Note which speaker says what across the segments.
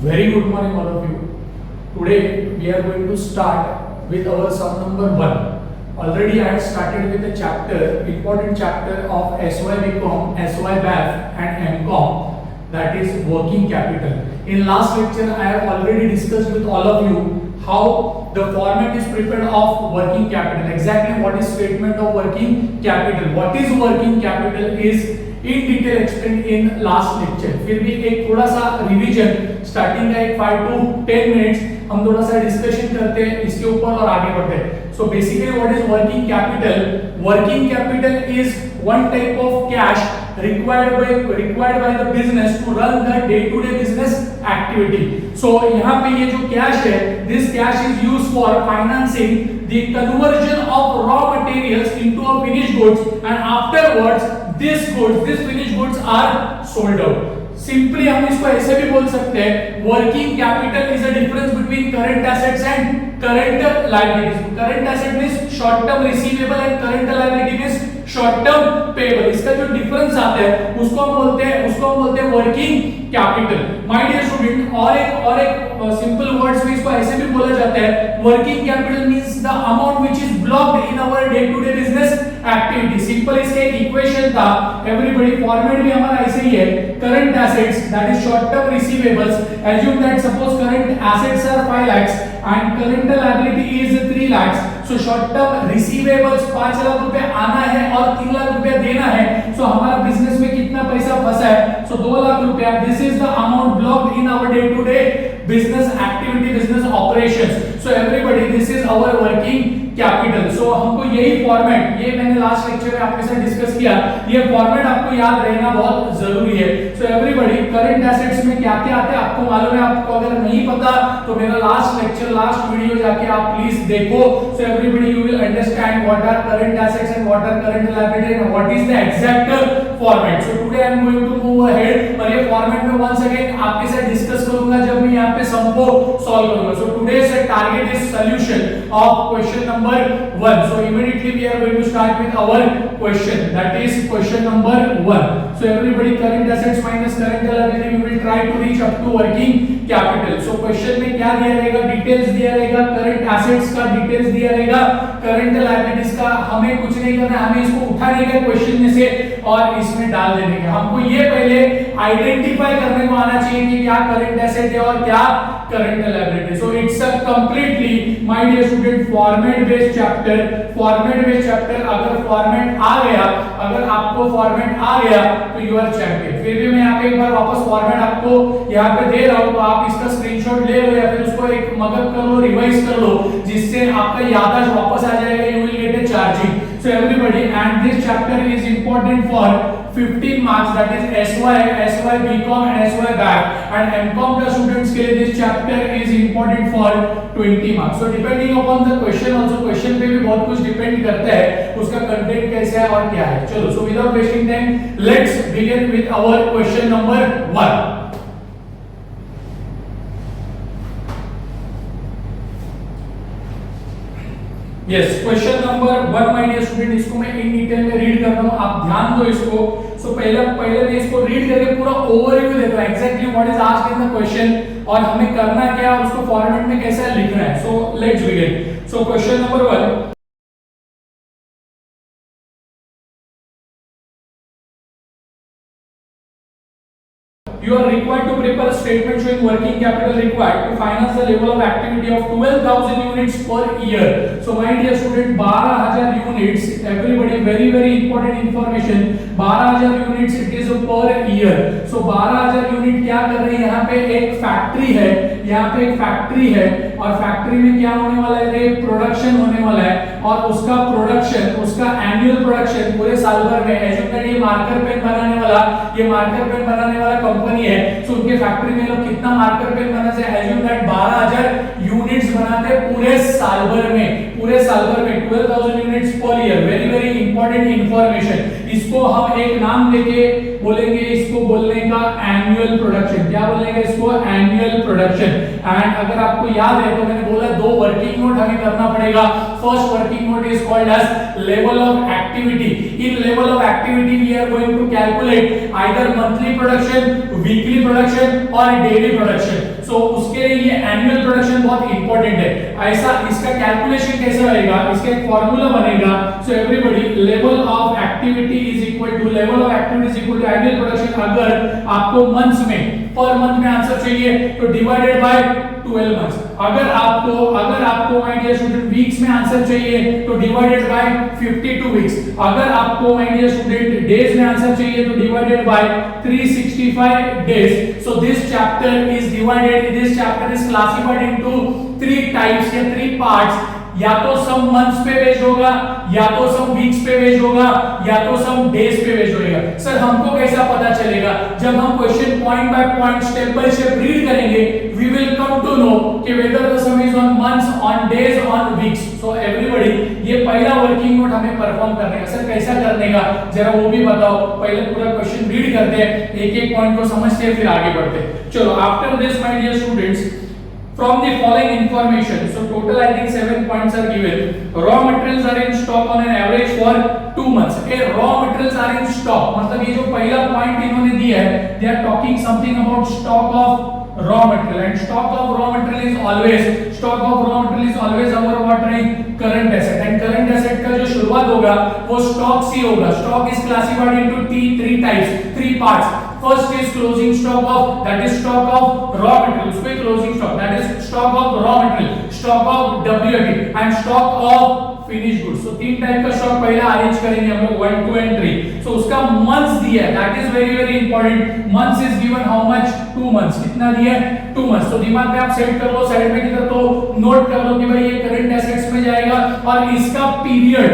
Speaker 1: Very good morning all of you. Today we are going to start with our sum number 1. Already I had started with the chapter, important chapter of SY BCom, SY BAF and MCom, that is working capital. In last lecture I have already discussed with all of you how the format is prepared of working capital. Exactly what is statement of working capital. What is working capital is in detail explained in last lecture. फिर भी एक थोड़ा सा revision starting का एक 5 to 10 minutes हम थोड़ा सा डिस्कशन करते हैं इसके ऊपर और आगे बढ़ते हैं. So basically what is working capital? Working capital is one type of cash required by the business to run the day-to-day business activity. So यहाँ पे ये जो cash है, this cash is used for financing the conversion of raw materials into a finished goods, and afterwards these finished goods are sold out. Simply हम इसको ऐसे भी बोल सकते हैं, working capital is a difference between current assets and current liabilities. Current asset means short term receivable and current liability means short term payable. इसका जो difference आता है उसको हम बोलते हैं working capital. My dear student, और एक सिंपल वर्ड्स में इसको ऐसे भी बोला जाता है, working capital means the amount which is blocked in our day to day business activity. Simple इसका एक इक्वेशन था, एवरीबॉडी फॉर्मेट भी हमारा ऐसे ही है. Current assets that is short term receivables, assume that suppose current assets are 5 lakhs and current liability is 3 lakhs. So short term receivables 5 lakh रुपए आना है और 3 लाख रुपए देना है. So हमारा बिजनेस में कितना पैसा फंसा है? So 2 लाख रुपया. This is the amount blocked in our day to day business activity, business operations. So everybody, this is our working capital. So हमको यही फॉर्मेट, ये मैंने लास्ट लेक्चर में आपके साथ डिस्कस किया, ये फॉर्मेट आपको याद रहना बहुत जरूरी है. सो एवरीबॉडी, करंट एसेट्स में क्या क्या आता है आपको मालूम है? आपको अगर नहीं पता तो मेरा लास्ट लेक्चर, लास्ट वीडियो जाके आप प्लीज देखो. So everybody, you will understand what are current assets and what are current liability and what is the exact format. So today I am going to move ahead और ये format में once again आपके साथ discuss करूंगा जब मैं यहां पे सम को सॉल्व करूंगा. So today's target is solution of question number 1. So immediately we are going to start with our question, that is question number 1. So everybody, current assets minus current liability, we will try to reach up to working capital. So question में क्या दिया रहेगा? Details दिया रहेगा, current assets का details दिया रहेगा, current liabilities का हमें कुछ नहीं करना, हमें इसको उठाने का क्वेश्चन में से और इसमें डाल देने का. हमको ये पहले आइडेंटिफाई करने को आना चाहिए कि क्या करंट एसेट है और क्या current liability. So it's a completely my dear student format based chapter. Format based chapter, अगर फॉर्मेट आ गया, अगर आपको फॉर्मेट आ गया तो यू आर चैंपियन. फिर भी मैं यहाँ पे एक बार वापस फॉर्मेट आपको यहाँ पे दे रहा हूँ, तो आप इसका स्क्रीनशॉट ले लो या फिर उसको एक मगज कर लो, रिवाइज कर लो, जिससे आपका याददाश्त वापस आ जाएगा. You will get A charging. So everybody, and this chapter is important for 15 marks, that is SY BCom and SY BAC, and MCom का students के लिए this chapter is important for 20 marks. So depending upon the question also, question पे भी बहुत कुछ depend करता है, उसका content कैसा है और क्या है. चलो, so without wasting time, let's begin with our question number 1. Yes, question number 1 my dear student, इसको मैं इन डिटेल में रीड कर रहा हूं, आप ध्यान दो इसको. सो पहले मैं इसको रीड करके पूरा ओवरव्यू देता हूं, exactly what is asked in the question और हमें करना क्या है, उसको फॉर्मेट में कैसे लिखना है. सो let's begin. So question number 1, you are required to prepare a statement showing working capital required to finance the level of activity of 12,000 units per year. So my dear student, 12,000 units, everybody, very important information, 12,000 units it is per year. So 12,000 unit क्या कर रही है? यहाँ पे एक factory है, यहाँ पे एक फैक्ट्री है और फैक्ट्री में क्या होने वाला है? एक प्रोडक्शन होने वाला है और उसका प्रोडक्शन, उसका एनुअल प्रोडक्शन पूरे साल भर में, एज्यूम दैट ये मार्कर पेन बनाने वाला कंपनी है. सो उनके फैक्ट्री में लोग कितना मार्कर पेन बनाते हैं? एज्यूम दैट 12,000 यूनिट्स बनाते हैं पूरे साल भर में 12,000 units per year. Very important information. इसको हम एक नाम देके बोलेंगे, इसको बोलने का एनुअल प्रोडक्शन. क्या बोलेंगे इसको? Annual production. प्रोडक्शन। एंड अगर आपको याद है तो मैंने बोला दो वर्किंग नोट हमें करना पड़ेगा। First working note is called as level of activity. In level of activity we are going to calculate either monthly production, weekly production और डेली प्रोडक्शन। सो उसके लिए ये एनुअल प्रोडक्शन बहुत इंपॉर्टेंट है। ऐसा इसका कैलकुलेशन कैसे होएगा, इसका एक फार्मूला बनेगा। So everybody, level of activity is equal to level of activity is equal to annual production. अगर आपको मंथ्स में, पर मंथ में आंसर चाहिए तो डिवाइडेड बाय 12 मंथ्स। अगर आपको माय डियर स्टूडेंट वीक्स में आंसर चाहिए तो डिवाइडेड बाय 52 वीक्स। अगर आपको माय डियर स्टूडेंट डेज में आंसर चाहिए तो divided by 365 days. So this chapter is divided, this chapter is classified into 3 types या 3 पार्ट्स। या तो सम मंथ्स पे बेस्ड होगा, या तो सम वीक्स पे बेस्ड होगा, या तो सम डेज पे बेस्ड होगा। सर हमको कैसा पता चलेगा? जब हम question point by point, step by step read करेंगे, we will come to know कि whether the sum is on months, on days, on weeks. So everybody, ये पहला वर्किंग नोट हमें परफॉर्म करने का। सर कैसा करने का जरा वो भी बताओ। पहले पूरा क्वेश्चन रीड करते हैं, एक एक पॉइंट को समझते हैं, फिर आगे बढ़ते हैं। चलो, after this my dear students, from the following information, so total I think 7 points are given. Raw materials are in stock on an average for 2 months. Okay, raw materials are in stock, मतलब ये जो पहला point इन्होंने दिया है, they are talking something about stock of raw material, and stock of raw material is always our what right, current asset, and current asset का जो शुरुआत होगा वो stock से होगा। Stock is classified into 3 types, 3 parts. First is closing stock of, that is stock of raw material, उसको closing stock, that is stock of raw material, stock of WIP and stock of finished goods. So 3 type का stock पहले arrange करेंगे हम लोग 1, 2 and 3. So उसका months दिया है, that is very important. Months is given how much? 2 months. कितना दिया है? 2 months. तो दिमाग में आप सेट कर लो, साइड में किधर तो नोट कर लो कि भाई ये करंट एसेट्स में जाएगा और इसका पीरियड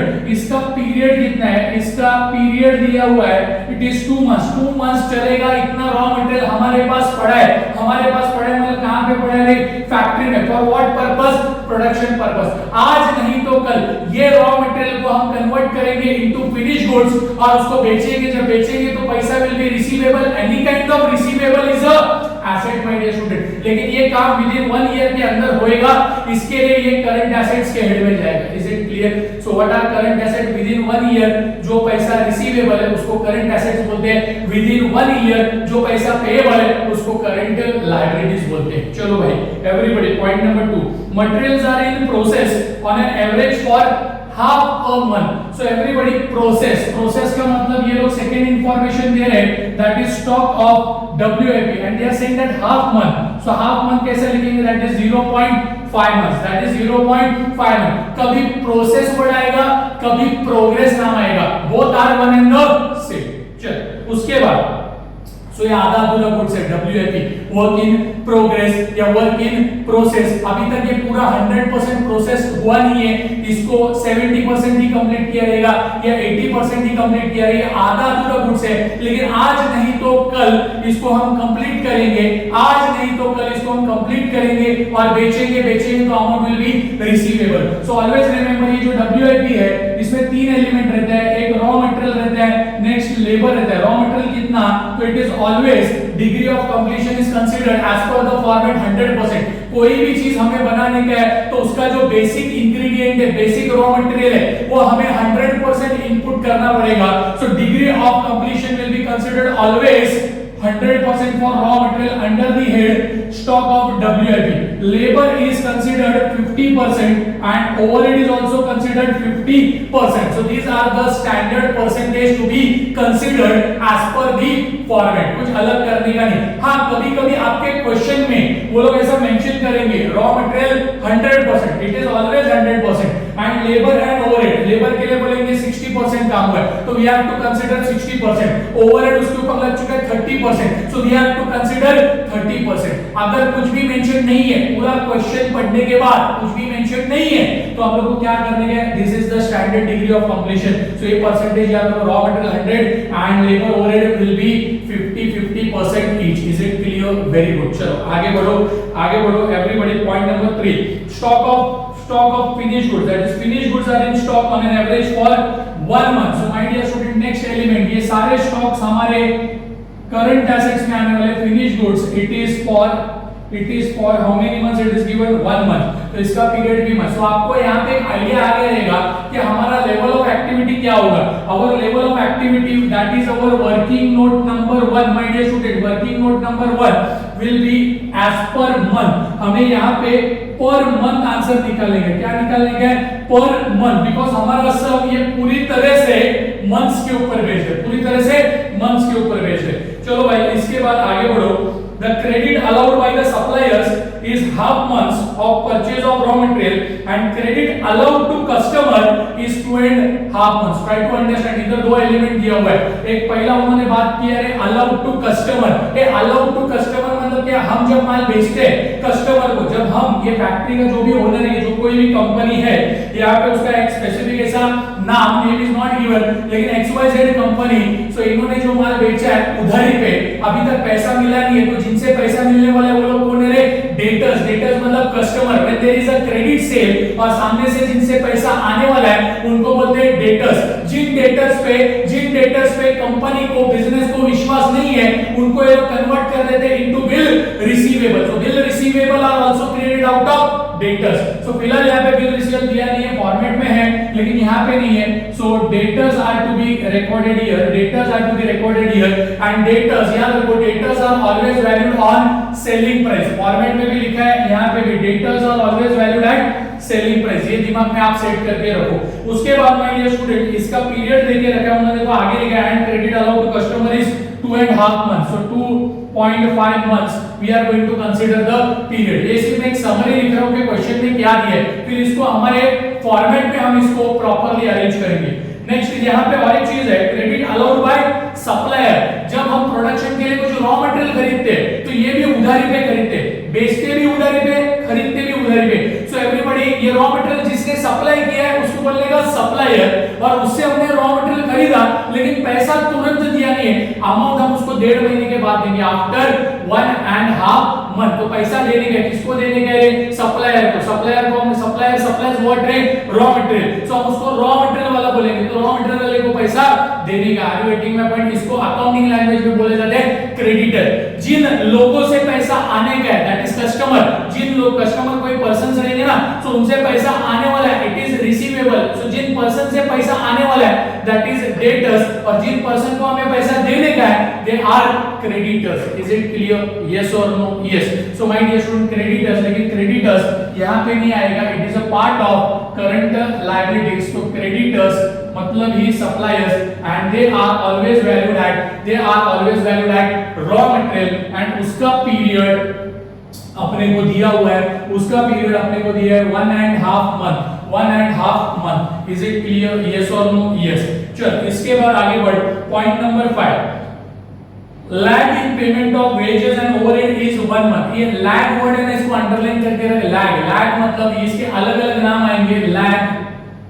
Speaker 1: कितना है? इसका पीरियड दिया हुआ है, इट इज 2 months. 2 months चलेगा, इतना रॉ मटेरियल हमारे पास पड़ा है। मतलब कहां पे पड़ा है? फैक्ट्री में। For what purpose? Production purpose. आज नहीं तो कल ये रॉ मटेरियल को हम कन्वर्ट करेंगे इनटू फिनिश गुड्स और उसको बेचेंगे। जब बेचेंगे तो पैसा will be receivable. Any kind of receivable is a asset my dear student. लेकिन ये काम विद इन 1 ईयर के अंदर होएगा, इसके लिए ये करंट एसेट्स के हेड में जाएगा। Is it clear? So what are current asset? Within 1 year जो पैसा रिसीवेबल है उसको करंट एसेट्स बोलते हैं। विद इन 1 ईयर जो पैसा पेएबल है उसको करंट लायबिलिटीज बोलते हैं। चलो भाई, everybody, point number 2, materials are in process on an average for half a month. So everybody, process का मतलब ये लोग सेकंड इंफॉर्मेशन दे रहे हैं, that is stock of WIP and they are saying that half month. So half month कैसे लिखेंगे? That is 0.5 months. That is 0.5 month. कभी process word आएगा, कभी प्रोग्रेस नाम आएगा, both are one and the same. चल, उसके बाद सो ये आधा अधूरा गुड्स है, WIP, वर्क इन प्रोग्रेस या वर्क इन प्रोसेस। अभी तक ये पूरा 100% प्रोसेस हुआ नहीं है, इसको 70% ही कंप्लीट किया रहेगा या 80% ही कंप्लीट किया रहेगा। आधा अधूरा गुड्स है, लेकिन आज नहीं तो कल इसको हम कंप्लीट करेंगे। और बेचेंगे तो amount will be receivable. So always remember, ये जो WIP है इसमें 3 एलिमेंट रहता है। एक रॉ मटेरियल रहता है, नेक्स्ट लेबर रहता है। रॉ मटेरियल कितना? तो it is always degree of completion is considered as per the format 100%। कोई भी चीज हमें बनाने का है तो उसका जो बेसिक इंग्रेडिएंट है, बेसिक रॉ मटेरियल है, वो हमें 100% इनपुट करना पड़ेगा। So degree of completion will be considered always 100% for raw material under the head stock of WIP. Labor is considered 50% and overhead is also considered 50%. So these are the standard percentage to be considered as per the format. कुछ अलग करने का नहीं। हाँ, कभी-कभी आपके question में वो लोग ऐसा मेंशन करेंगे, raw material 100%, it is always 100%, and labor and overhead, labor के लिए बोलेंगे 60% काम हुआ है, तो we have to consider 60%. overhead उसके ऊपर लग चुका है 30%. So we have to consider 30%. अगर कुछ भी मेंशन नहीं है, पूरा क्वेश्चन पढ़ने के बाद कुछ भी मेंशन नहीं है, तो आप लोगों को क्या करने का है? This is the standard degree of completion. So ये परसेंटेज याद रखो, raw material 100 and labor overhead will be 50% each. Is it clear? Very good. चलो आगे बढ़ो. Everybody, point number 3. Stock of finished goods. That is finished goods are in stock on an average for 1 month. So my dear student, next element, ये सारे stocks हमारे current assets में आने वाले finish goods, it is for how many months, it is given 1 month, तो इसका period भी month. तो आपको यहाँ पे एक आइडिया आ गया रहेगा कि हमारा लेवल ऑफ एक्टिविटी क्या होगा। Our level of activity that is our working note number 1 my dear student, working note number 1 will be as per month. हमें यहाँ पे पर मंथ आंसर निकालने का, क्या निकालने का है, पर मंथ, बिकॉज हमारा सब ये पूरी तरह से मंथ्स के ऊपर बेस्ड है, पूरी तरह से मंथ्स के ऊपर बेस्ड है। चलो भाई इसके बाद आगे बढ़ो। The credit allowed by the suppliers is half months of purchase of raw material and credit allowed to customer is 2.5 months. Try to understand, इधर दो एलिमेंट दिया हुआ है। एक पहला उन्होंने बात की है allowed to customer। ये allowed to customer मतलब क्या, हम जब माल बेचते हैं कस्टमर को, जब हम ये फैक्ट्री का जो भी ओनर है, जो कोई भी कंपनी है, यहाँ पे उसका एक स्पेसिफिक ऐसा नाम, नेम इज नॉट गिवन, लेकिन XYZ कंपनी, सो इन्होंने जो माल बेचा है उधारी पे, अभी तक पैसा मिला नहीं है, तो जिनसे पैसा मिलने वाला है वो लोग कौन है, डेटर्स। डेटर्स मतलब customer. When there is a credit sale और सामने से जिनसे पैसा आने वाला है उनको बोलते हैं डेटर्स। जिन डेटर्स पे कंपनी को, बिजनेस को विश्वास नहीं है, उनको ये कन्वर्ट कर देते हैं into bill receivable. So bill receivable are also created out of debtors. So फिलहाल यहाँ पे बिल रिसीवेबल दिया नहीं है, फॉर्मेट में है लेकिन यहाँ पे नहीं है। So debtors are to be recorded here, debtors are to be recorded here and debtors, याद रखो debtors are always valued on selling price. Format में भी लिखा है, यहाँ पे भी debtors are always valued at selling price. ये दिमाग में आप सेट करके रखो। उसके बाद माय डियर स्टूडेंट इसका पीरियड देके रखा है उन्होंने, देखो आगे लिखा है and credit allowed to customer is 2.5 months, so 2.5 months we are going to consider the period। ये सिर्फ मैं एक समरी लिख रहा हूँ कि क्वेश्चन में क्या दिया है, फिर इसको हमारे फॉर्मेट में हम इसको प्रॉपर्ली अरेंज करेंगे। नेक्स्ट यहाँ पे और एक चीज है, क्रेडिट अलाउड बाय सप्लायर। जब हम प्रोडक्शन के लिए कुछ रॉ मटेरियल खरीदते हैं तो ये भी उधारी पे खरीदते हैं, बेचते भी उधारी पे, खरीदते भी उधारी पे। सो एवरीबॉडी, ये रॉ मटेरियल जिसने सप्लाई किया है उसको बोलेगा सप्लायर, और उससे हमने रॉ मटेरियल खरीदा लेकिन पैसा तुरंत दिया नहीं है, अमाउंट हम उसको 1.5 महीने के बाद देंगे, आफ्टर 1.5 मंथ। तो पैसा देने का, किसको देने का है, सप्लायर को। सप्लायर को हम सप्लायर सप्लाइज व्हाट रे, रॉ मटेरियल। सो हम उसको रॉ मटेरियल वाला बोलेंगे, तो रॉ मटेरियल वाले को पैसा देने का। Are you getting my point? इसको अकाउंटिंग लैंग्वेज में बोले जाते हैं क्रेडिटर। जिन लोगों से पैसा आने का है दैट इज कस्टमर, जिन लोग, कस्टमर कोई पर्सन रहेंगे ना, सो उनसे पैसा आने वाला है इट इज रिसीवेबल। सो जिन पर्सन से पैसा आने वाला है दैट इज डेटर्स, और जिन पर्सन को हमें पैसा देने का है they are creditors. Is it clear? Yes और no? Yes. So my dear student creditors, लेकिन क्रेडिटर्स यहां पे नहीं आएगा, it is a part of current liabilities. तो क्रेडिटर्स मतलब ही suppliers and they are always valued at raw material and उसका पीरियड अपने को दिया हुआ है, उसका पीरियड अपने को दिया है 1.5 month। 1.5 month। Is it clear? Yes और नो? यस। चल इसके बाद आगे बढ़, point number 5, lag in payment of wages and overhead is 1 month। ये लैग वर्ड है ना, इसको अंडरलाइन करके रखें। लैग मतलब इसके अलग अलग नाम आएंगे। लैग,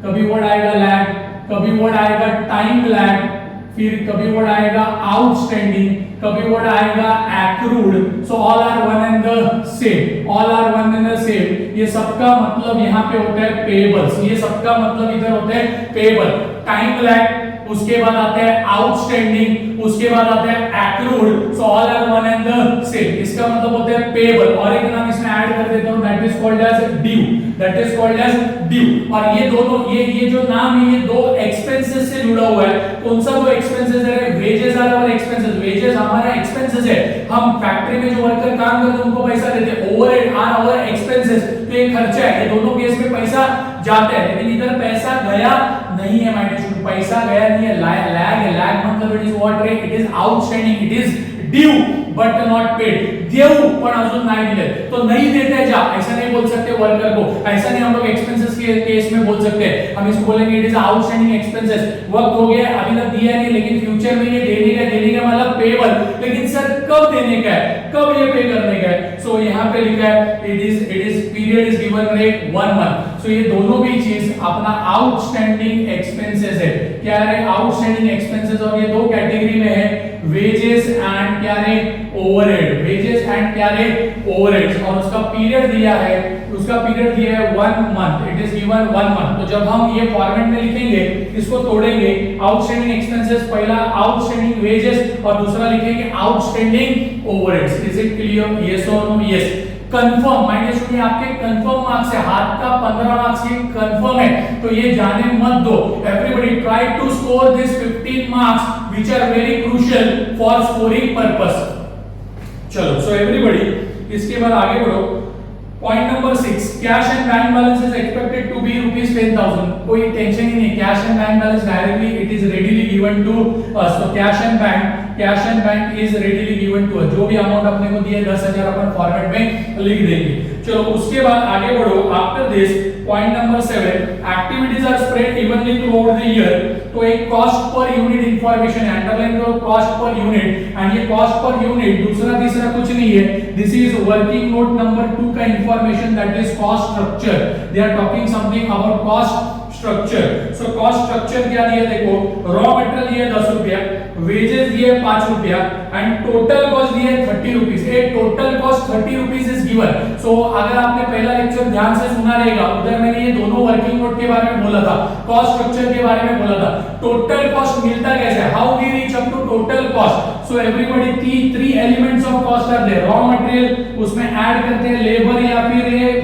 Speaker 1: कभी वर्ड आएगा लैग, कभी वर्ड आएगा टाइम लैग, फिर कभी वर्ड आएगा आउटस्टैंडिंग, कभी वर्ड आएगा accrued. So all are one and the same, all are one and the same. ये सबका मतलब यहाँ पे होता है पेबल्स, ये सबका मतलब इधर होता है पेबल। टाइम लैग, उसके बाद आता है आउटस्टैंडिंग, उसके बाद आता है accrued. So all are one and the same. इसका मतलब होता है पेबल, और एक नाम इसमें ऐड कर देता हूं that is called as due, that is called as due. और ये दोनों, ये जो नाम है ये दो एक्सपेंसेस से जुड़ा हुआ है। कौन सा दो एक्सपेंसेस है? वेजेस आर और एक्सपेंसेस। वेजेस हमारा एक्सपेंसेस है, हम फैक्ट्री में जो वर्कर काम करते हैं उनको पैसा देते हैं। ओवरहेड आर आवर एक्सपेंसेस, तो ये खर्चा है, ये दोनों केस में पैसा जाता है, लेकिन इधर पैसा गया नहीं है। माय डियर, पैसा गया नहीं है, लैग है। लैग मतलब इट इज व्हाट रे, it is outstanding, it is due but not paid. देऊ पण अजून नाही दिले तो नहीं देते जा, ऐसा नहीं बोल सकते वर्कर को। ऐसा नहीं हम लोग एक्सपेंसेस के केस में बोल सकते हैं, हम इसको बोलेंगे इट इज आउटस्टैंडिंग एक्सपेंसेस। वक्त हो गया, अभी तक दिया नहीं, लेकिन फ्यूचर में ये देने का मतलब पेबल। लेकिन सर कब देने का है, कब ये पे करने का है? सो यहाँ पे लिखा है it is period is given रे 1 month। सो ये दोनों भी चीज अपना आउटस्टैंडिंग एक्सपेंसेस है। क्या है? Outstanding expenses. और ये दो कैटेगरी में है, वेजेस एंड क्या रे, ओवरहेड। वेजेस एंड क्या रे, ओवरहेड्स। और उसका पीरियड दिया है, उसका पीरियड दिया है 1 month, it is given 1 month। तो जब हम ये फॉर्मेट में लिखेंगे, इसको तोड़ेंगे, आउटस्टैंडिंग एक्सपेंसेस, पहला आउटस्टैंडिंग वेजेस और दूसरा लिखेंगे outstanding overheads. Is it clear? Yes और no? Yes. Confirm, mind student आपके कंफर्म मार्क्स है, हाथ का 15 मार्क्स ये कंफर्म है, तो ये जाने मत दो। Everybody try to score this 15 marks which are very crucial for scoring purpose. चलो, सो एवरीबॉडी इसके बाद आगे बढ़ो। Point number 6, cash and bank balance is expected to be ₹10,000। कोई टेंशन ही नहीं, cash and bank balance directly it is readily given to us. तो cash and bank is readily given to us. जो भी अमाउंट अपने को दिया 10,000 अपन format में लिख देंगे। चलो, उसके बाद आगे बढ़ो। After this point number 7, activities are spread evenly throughout the year. तो एक कॉस्ट पर यूनिट इंफॉर्मेशन है, अंडरलाइन करो कॉस्ट पर यूनिट, एंड ये कॉस्ट पर यूनिट दूसरा तीसरा कुछ नहीं है, this is working note number 2 का information, that is cost structure. They are talking something about cost structure. So cost structure क्या दिया, देखो रॉ मटेरियल दिया 10 रुपया, वेजेस दिए 5 रुपया, एंड टोटल कॉस्ट दिए 30 rupees. A total cost 30 rupees is given. So अगर आपने पहला लेक्चर ध्यान से सुना रहेगा, उधर मैंने ये दोनों वर्किंग नोट के बारे में बोला था, कॉस्ट स्ट्रक्चर के बारे में बोला था। टोटल कॉस्ट मिलता कैसे है, how we reach up to total cost. So everybody three elements of cost are there, raw material, उसमें ऐड करते हैं लेबर या फिर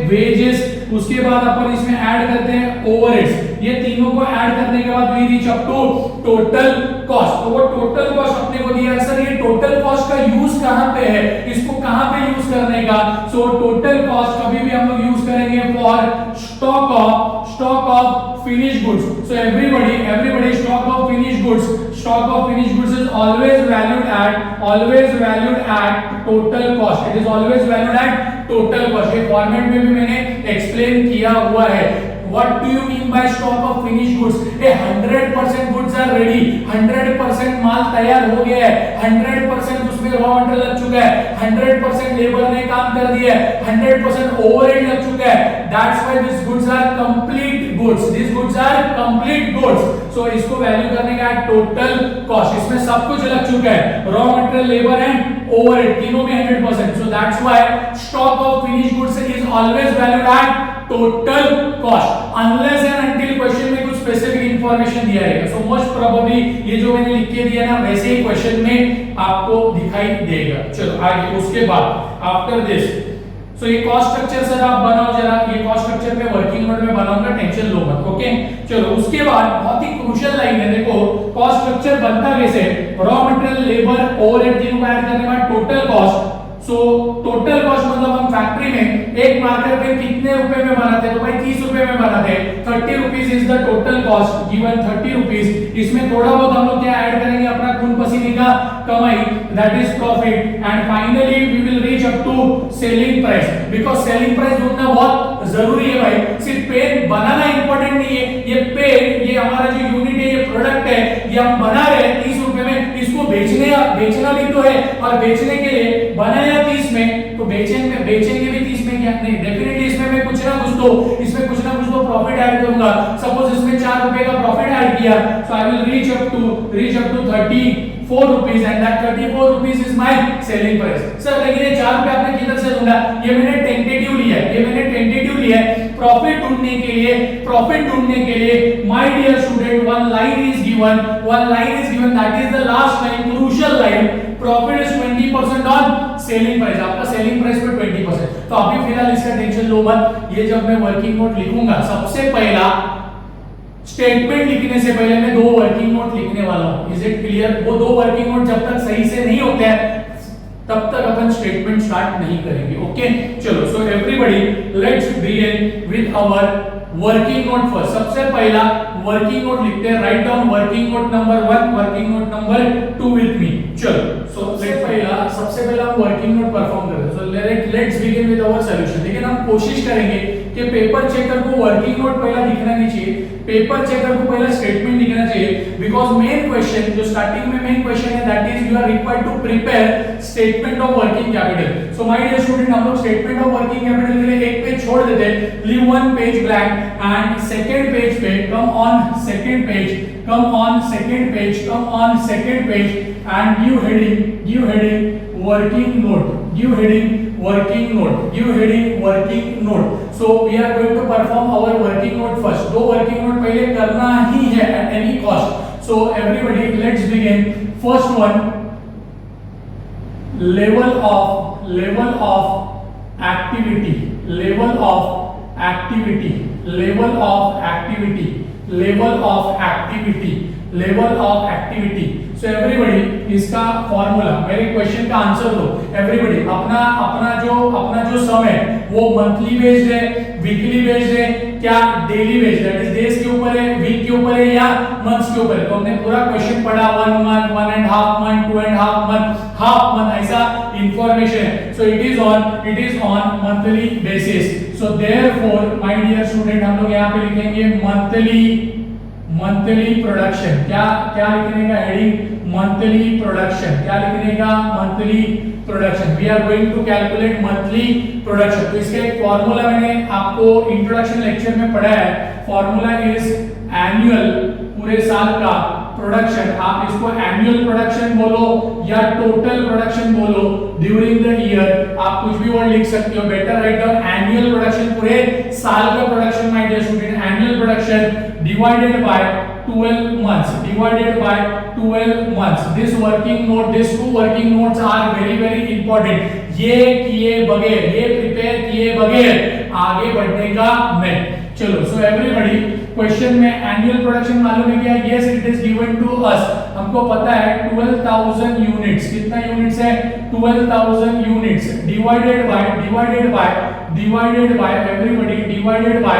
Speaker 1: वेजेस, उसके बाद अपन इसमें ऐड करते हैं ओवरहेड्स। ये तीनों को ऐड करने के बाद we reach up to total cost. तो वो टोटल कॉस्ट अपने को दिया है, सर ये टोटल कॉस्ट का यूज कहां पे है, इसको कहां पे यूज करने का। सो टोटल कॉस्ट कभी भी हम लोग यूज करेंगे for stock of finish goods. So everybody stock of finish goods is always valued at total cost. It is always valued at total cost. ये फॉर्मेट में भी मैंने एक्सप्लेन किया हुआ है। What do you mean by stock of finished goods? 100% goods are ready, 100% माल तैयार हो गया है, 100% उसमें रॉ मटेरियल लग चुका है, 100% लेबर ने काम कर दिया है, 100% ओवरहेड लग चुका है। That's why these goods are complete goods. These goods are complete goods. So इसको वैल्यू करने का टोटल कॉस्ट, इसमें सब कुछ लग चुका है, raw material, labour and overhead, तीनों में 100%. So that's why stock of finished goods is always valued at total cost, unless and until question में कुछ स्पेसिफिक इंफॉर्मेशन दिया रहेगा। सो मोस्ट प्रोबेबली ये जो मैंने लिख के दिया ना, वैसे ही क्वेश्चन में आपको दिखाई देगा। चलो आगे, उसके बाद आफ्टर दिस, सो ये कॉस्ट स्ट्रक्चर सर आप बनाओ जरा, ये कॉस्ट स्ट्रक्चर में वर्किंग नोट में बनाऊंगा, टेंशन लो मत। ओके, चलो उसके बाद बहुत ही क्रूशियल लाइन है, देखो कॉस्ट स्ट्रक्चर बनता कैसे, रॉ मटेरियल, लेबर, ओवरहेड तीनों को ऐड करने के बाद total cost. So total cost मतलब हम फैक्ट्री में एक मार्कर पेन कितने रुपए में बनाते हैं, तो भाई 30 रुपए में बनाते हैं। 30 rupees is the total cost given, 30 rupees. इसमें थोड़ा बहुत हम लोग क्या ऐड करेंगे, अपना खून पसीने का कमाई, that is profit, and finally we will reach up to selling price, because selling price ढूंढना बहुत जरूरी है भाई। सिर्फ पेन बनाना इंपॉर्टेंट नहीं है, ये पेन, ये हमारा जो यूनिट है, ये प्रोडक्ट है, ये हम बना रहे हैं 30 रुपए में, इसको बेचना भी तो है, और बेचने के लिए बनाया 30 में, तो बेचेंगे भी 30 में क्या नहीं, डेफिनेटली इसमें मैं कुछ ना कुछ तो प्रॉफिट ऐड करूंगा। सपोज इसमें 4 रुपए का प्रॉफिट ऐड किया, so I will reach up to 34 rupees, and that 34 rupees is my selling price. Sir लेकिन ये 4 रुपए आपने किधर से ढूंढा, ये मैंने टेंटेटिव लिया है प्रॉफिट ढूंढने के लिए। My dear student, one line is given, that is the last line, crucial line, profit is 20% on selling price, आपका सेलिंग प्राइस पे 20%। तो अभी फिलहाल इसका टेंशन लो मत, ये जब मैं वर्किंग नोट लिखूंगा, सबसे पहला स्टेटमेंट लिखने से पहले मैं 2 वर्किंग नोट लिखने वाला हूं। Is it clear? वो 2 वर्किंग नोट जब तक सही से नहीं होते हैं तब तक अपन स्टेटमेंट स्टार्ट नहीं करेंगे। ओके, चलो, so everybody let's begin with our working note first. सबसे पहला वर्किंग नोट लिखते हैं, write down working note number 1, working note number 2 with me. चलो, सो सबसे पहला हम वर्किंग नोट परफॉर्म करते हैं। So let's begin with our solution. लेकिन हम कोशिश करेंगे कि पेपर चेकर को वर्किंग नोट पहला दिखना नहीं चाहिए, पेपर चेकर को पहला स्टेटमेंट दिखना चाहिए, बिकॉज मेन क्वेश्चन जो स्टार्टिंग में मेन क्वेश्चन है, that is you are required to prepare statement of working capital. So my dear student, हम लोग स्टेटमेंट ऑफ वर्किंग कैपिटल के लिए एक पेज छोड़ देते हैं, leave 1 page blank, and second page पे come on second page and new heading working note. So we are going to perform our working note first. 2 working note पहले करना ही है at any cost. So everybody let's begin. First one, level of activity, level of activity, level of activity, level of activity, level of activity. So everybody इसका formula, मेरे question का answer दो everybody. अपना जो सम है वो मंथली बेस्ड है, weekly based है, क्या डेली बेस्ड है, डेज के ऊपर है, वीक के ऊपर है या मंथ्स के ऊपर है. तो हमने पूरा क्वेश्चन पढ़ा 1 month, 1.5 month, 2.5 month, half month, ऐसा इंफॉर्मेशन है. So it is on monthly basis. So therefore my dear student, हम लोग यहाँ पे लिखेंगे मंथली प्रोडक्शन. क्या लिखने का हेडिंग? Monthly production. क्या लिखने का? Monthly production. We are going to calculate monthly production. तो इसका एक फॉर्मूला मैंने आपको इंट्रोडक्शन लेक्चर में पढ़ाया है. फॉर्मूला इज एनुअल, पूरे साल का प्रोडक्शन. आप इसको एनुअल प्रोडक्शन बोलो या टोटल प्रोडक्शन बोलो ड्यूरिंग द ईयर, आप कुछ भी वर्ड लिख सकते हो. Better write down annual production, पूरे साल का production my dear student. Annual production divided by 12 months, divided by 12 months. This working note, these two working notes are very important. ये किए बगैर, ये प्रिपेयर किए बगैर आगे बढ़ने का नहीं. चलो, so everybody, क्वेश्चन में एनुअल प्रोडक्शन मालूम है क्या? Yes, it is given to us. हमको पता है 12,000 यूनिट्स. कितना यूनिट्स है? 12,000 units. divided by everybody, divided by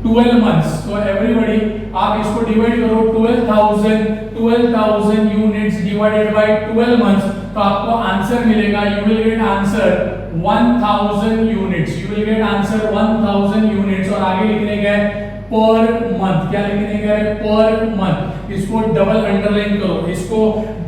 Speaker 1: 12 months. So everybody, आप इसको डिवाइड करो 12,000 यूनिट्स डिवाइडेड बाय 12 मंथ्स, तो आपको आंसर मिलेगा. You will get answer 1000 units. You will get answer 1000 units. और आगे लिखने का है पर मंथ. क्या लिखने का है? Per month. इसको डबल अंडरलाइन करो, इसको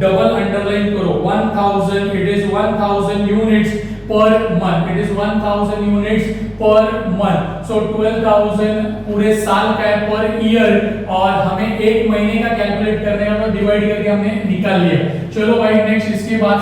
Speaker 1: डबल अंडरलाइन करो. 1000, it is 1000 units per month. It is 1000 units per month. So 12,000 पूरे साल का है per year, और हमें एक महीने का कैलकुलेट करने का, तो डिवाइड करके हमने निकाल लिया. चलो भाई, नेक्स्ट इसके बाद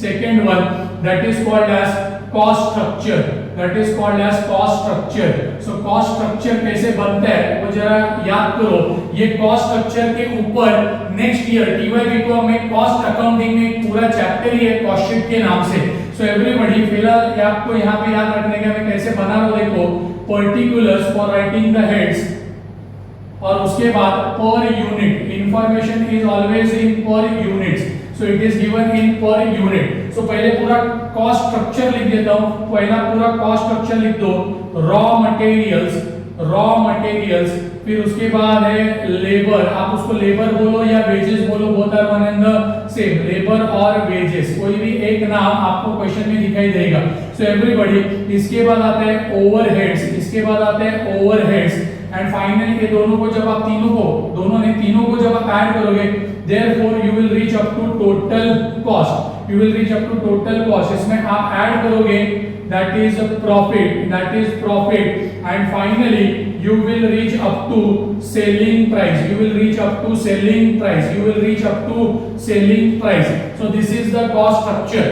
Speaker 1: second one, that is called as cost structure. That is called as cost structure. So cost structure कैसे बनता है वो जरा याद करो. ये कॉस्ट स्ट्रक्चर के ऊपर नेक्स्ट ईयर टीवाईबीकॉम में कॉस्ट अकाउंटिंग में एक पूरा चैप्टर ही है कॉस्ट शीट के नाम से. सो एवरीबॉडी, फिलहाल आपको यहाँ पे याद रखने का मैं कैसे बना रहा हूँ. देखो, particulars for writing the heads, और उसके बाद per unit. Information is always in per units. So it is given in per unit. सो पहले पूरा कॉस्ट स्ट्रक्चर लिख देता हूं. पहला पूरा कॉस्ट स्ट्रक्चर लिख दो. रॉ मटेरियल्स, फिर उसके बाद है लेबर. आप उसको लेबर बोलो या वेजेस बोलो, both are one and the same. Labour और वेजेस, कोई भी एक नाम आपको क्वेश्चन में दिखाई देगा. सो एवरीबॉडी, इसके बाद आता है ओवरहेड्स. इसके बाद आते हैं ओवरहेड्स. एंड फाइनली ये दोनों को जब आप तीनों को जब आप ऐड करोगे, therefore you will reach up to total cost. You will reach up to total cost. इसमें आप ऐड करोगे, that is profit, and finally you will reach up to selling price. You will reach up to selling price. So this is the cost structure.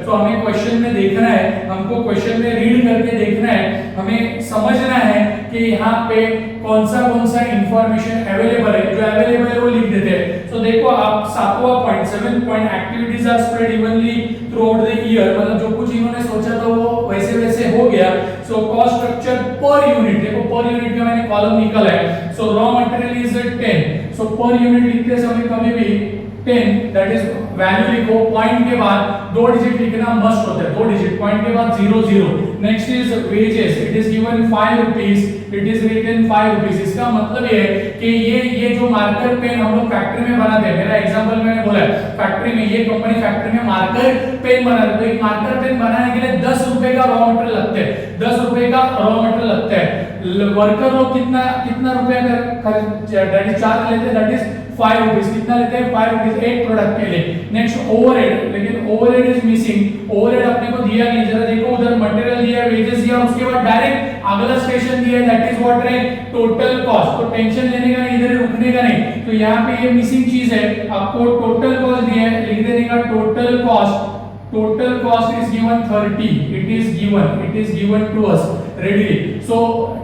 Speaker 1: So हमें question में देखना है, हमको question में read करके देखना है, हमें समझना है कि यहाँ पे कौन सा इंफॉर्मेशन अवेलेबल है. जो अवेलेबल है वो लिख देते हैं. सो देखो, आप 7th point activities are spread evenly throughout the year, मतलब जो कुछ इन्होंने सोचा था वो वैसे हो गया. सो कॉस्ट स्ट्रक्चर पर यूनिट, देखो पर यूनिट का मैंने कॉलम निकाला है. सो raw material is 10. So per unit लिखते समय कभी भी 10, दैट इज वैल्यू लिखो. पॉइंट के बाद 2 डिजिट लिखना मस्ट होता है, 2 डिजिट. पॉइंट के बाद 00. Next is wages. It is given 5 rupees. It is written 5 rupees. इसका मतलब ये है कि ये जो मार्कर पेन हम लोग फैक्ट्री में बनाते हैं, मेरा एग्जांपल मैंने बोला है, फैक्ट्री में ये कंपनी फैक्ट्री में मार्कर पेन बनाती है. तो एक मार्कर पेन बनाने के लिए 10 रुपए का रॉ मटेरियल लगता है. 10 रुपए का रॉ मटेरियल लगता है. वर्कर लोग कितना रुपया दैट इज चार्ज लेते हैं, दैट इज 5 रुपीस. कितना लेते हैं? 5 रुपीस एक प्रोडक्ट के लिए. नेक्स्ट ओवरहेड, लेकिन ओवरहेड इज मिसिंग. ओवरहेड अपने को दिया नहीं. जरा देखो, उधर मटेरियल दिया, वेजेस दिया, उसके बाद डायरेक्ट अगला स्टेशन दिया, दैट इज व्हाट है? Total cost. तो टेंशन लेने का नहीं, इधर रुकने का नहीं. तो यहाँ पे ये मिसिंग चीज है. आपको टोटल कॉस्ट दिया है, लिख देने का total cost. Total cost is given 30. It is given to us readily. So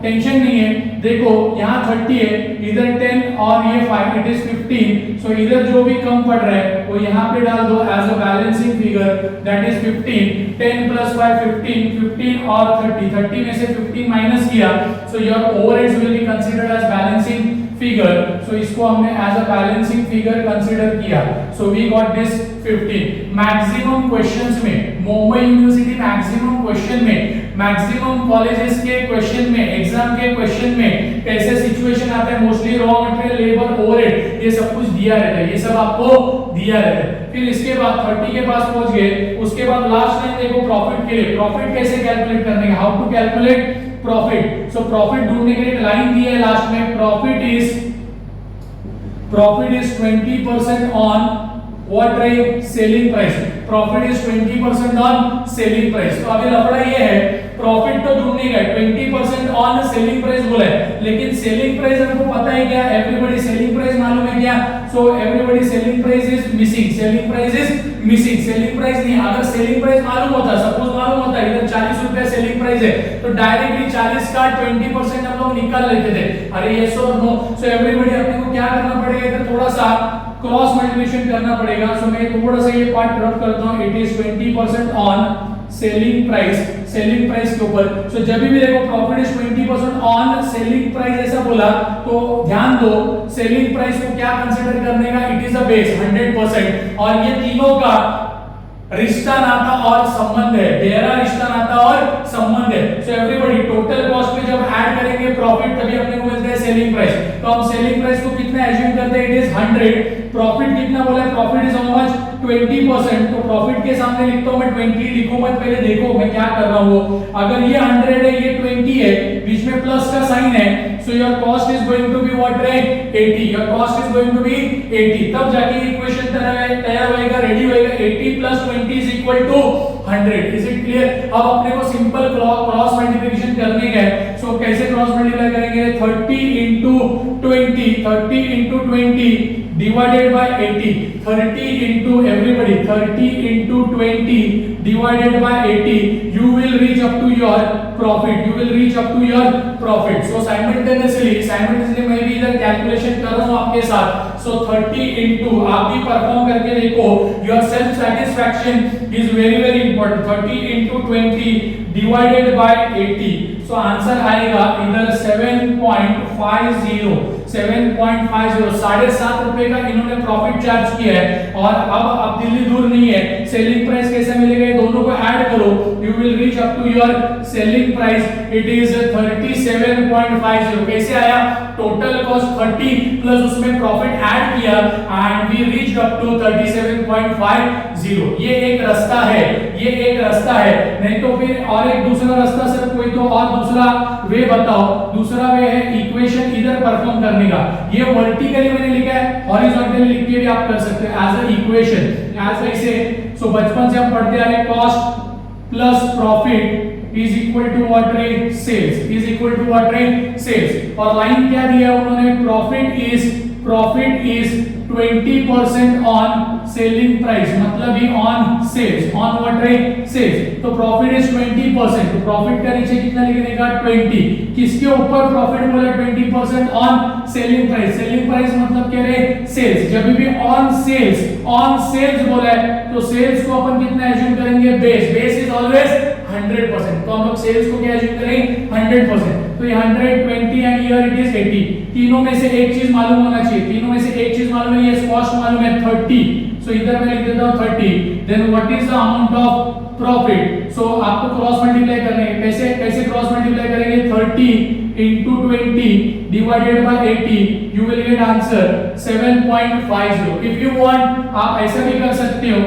Speaker 1: tension नहीं है. देखो यहाँ 30 है, इधर 10 और ये 5, it is 15. So इधर जो भी कम पड़ रहा है वो यहाँ पे डाल दो as a balancing figure, that is 15, 10 plus 5 15, 15 और 30, 30 में से 15 माइनस किया, so your overheads will be considered as balancing figure, so इसको हमने as a balancing figure consider किया, so we got this 15। Maximum questions में, मुंबई यूनिवर्सिटी मैक्सिमम क्वेश्चन में, maximum colleges के क्वेश्चन में, एग्जाम के क्वेश्चन में कैसे सिचुएशन आते हैं, mostly raw material, labour, overhead, ये सब कुछ दिया रहता है, ये सब आपको दिया रहता है। फिर इसके बाद 30 के पास पहुंच गए, उसके बाद लास्ट लाइन देखो प्रॉफिट के लिए, प्रॉफिट कैसे कैलकुलेट करने का, how to calculate profit. So profit ढूंढने के लिए एक लाइन दी है लास्ट में, प्रॉफिट इज 20% ऑन व्हाट रही, selling price, profit is 20% on selling price. तो अभी लफड़ा ये है, प्रॉफिट तो ढूंढने का 20% ऑन सेलिंग प्राइस बोला है, लेकिन सेलिंग प्राइस हमको पता है क्या, एवरीबॉडी सेलिंग प्राइस मालूम है क्या, so everybody selling price is missing, selling price is missing, selling price नहीं, अगर सेलिंग प्राइस मालूम होता, सपोज मालूम होता है इधर 40 रुपए सेलिंग प्राइस है, तो डायरेक्टली 40 का 20% हम लोग निकाल लेते थे, अरे यस और नो। सो एवरीबॉडी अपने को क्या करना पड़ेगा, इधर थोड़ा सा क्रॉस मल्टीप्लिकेशन करना पड़ेगा। सो मैं थोड़ा सा ये पार्ट रब करता हूं, it is 20% on selling price, selling price के ऊपर। सो जब भी देखो profit is 20% on selling price ऐसा बोला, तो ध्यान दो सेलिंग प्राइस को क्या कंसीडर करने का, इट इज अ बेस 100%, और ये तीनों का रिश्ता नाता और संबंध है, गहरा रिश्ता नाता और संबंध है। सो एवरीबॉडी टोटल कॉस्ट में जब ऐड करेंगे प्रॉफिट, तभी अपने को मिलता है सेलिंग प्राइस। तो हम सेलिंग प्राइस को कितना एज्यूम करते हैं, इट इज 100, प्रॉफिट कितना बोला है, प्रॉफिट इज हाउ मच 20%, तो प्रॉफिट के सामने लिखता हूं मैं 20, लिखो मत, पहले देखो मैं क्या कर रहा हूं, अगर ये 100 है, ये 20 है, बीच में प्लस का साइन है, so your cost is going to be what रे 80, your cost is going to be 80, तब जाके इक्वेशन तैयार होएगा, रेडी होएगा, 80 plus 20 is equal to 100। Is it clear? अब अपने को सिंपल क्रॉस मल्टीप्लिकेशन करने का है, सो कैसे क्रॉस मल्टीप्लाई करेंगे, 30 into 20, 30 into 20 divided by 80, 30 into everybody, 30 into 20 divided by 80, you will reach up to your profit, you will reach up to your profit। so simultaneously मैं भी इधर कैलकुलेशन कर रहा हूं आपके साथ, so 30 into, आप भी परफॉर्म करके देखो, your self satisfaction is very important, 30 into 20 divided by 80, so answer आएगा इधर 7.50, 7.50, 7.5 रुपए का इन्होंने प्रॉफिट चार्ज किया है। और अब दिल्ली दूर नहीं है, सेलिंग प्राइस कैसे मिलेगा, ये दोनों को ऐड करो, you will reach up to your selling price, it is 37.50। कैसे आया, टोटल कॉस्ट 30 प्लस उसमें प्रॉफिट ऐड किया, and we reached up to 37.50। ये एक रास्ता है, ये एक रास्ता है, नहीं तो फिर और एक दूसरा रास्ता, सर कोई तो और दूसरा वे बताओ। दूसरा वे है इक्वेशन इधर परफॉर्म करने का, ये वर्टिकली मैंने लिखा है, हॉरिजॉन्टली लिख के भी आप कर सकते हैं एज अ इक्वेशन, एज ऐसे। सो बचपन से हम पढ़ते आ रहे, cost plus profit is equal to what रे, sales, is equal to what रे, सेल्स। और लाइन क्या दिया है उन्होंने, profit is 20% on selling price, मतलब ही ऑन सेल्स, ऑन व्हाट रे, सेल्स। तो प्रॉफिट इज 20%, तो प्रॉफिट का नीचे कितना लिखने का 20, किसके ऊपर प्रॉफिट बोला 20% on selling price, selling price मतलब क्या रे, सेल्स। जब भी ऑन सेल्स बोला है, तो सेल्स को अपन कितना एज्यूम करेंगे, बेस इज ऑलवेज 100%, तो हम लोग सेल्स को क्या एज्यूम करेंगे 100%। तो ये 120 एंड हियर इट इज 80, तीनों में से एक चीज मालूम होना चाहिए, तीनों में से एक चीज मालूम है, ये कॉस्ट मालूम है 30, सो इधर मैं लिख देता हूं 30, then what is the amount of profit. So आपको क्रॉस मल्टीप्लाई करने हैं, कैसे क्रॉस मल्टीप्लाई करेंगे, 30 into 20 divided by 80, you will get answer 7.50। if you want आप ऐसा भी कर सकते हो,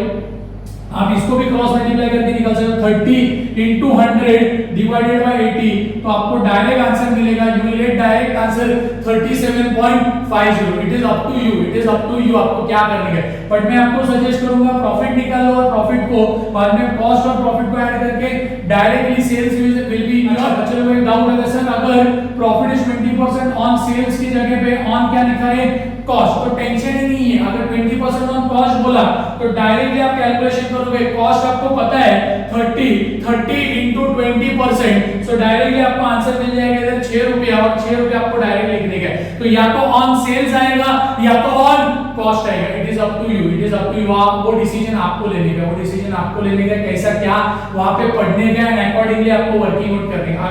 Speaker 1: आप इसको भी क्रॉस मल्टीप्लाई करके निकाल सकते हो, 30 into 100 divided by 80, तो आपको डायरेक्ट आंसर मिलेगा, you will get direct answer 37.50। It is up to you, it is up to you आपको क्या करने का है, बट मैं आपको सजेस्ट करूंगा प्रॉफिट निकालो, और प्रॉफिट को बाद में कॉस्ट और प्रॉफिट को ऐड करके directly sales will be your. चलो एक डाउट है सर, अगर प्रॉफिट इज 20% ऑन सेल्स की जगह पे ऑन क्या लिखा है, कॉस्ट, तो टेंशन ही नहीं है, अगर 20% ऑन कॉस्ट बोला तो डायरेक्टली आप कैलकुलेशन करोगे, कॉस्ट आपको पता है 30 into 20%, सो डायरेक्टली आपको आंसर मिल जाएगा इधर 6 रुपया, और 6 रुपया आपको डायरेक्ट लिखने का है, तो या तो ऑन सेल्स आएगा या तो ऑन कॉस्ट आएगा, it is is up to you, it is up to you, वो डिसीजन आपको लेने का, वो डिसीजन आपको लेने का कैसा क्या वहां पे पढ़ने का एंड अकॉर्डिंगली आपको वर्किंग आउट करने का।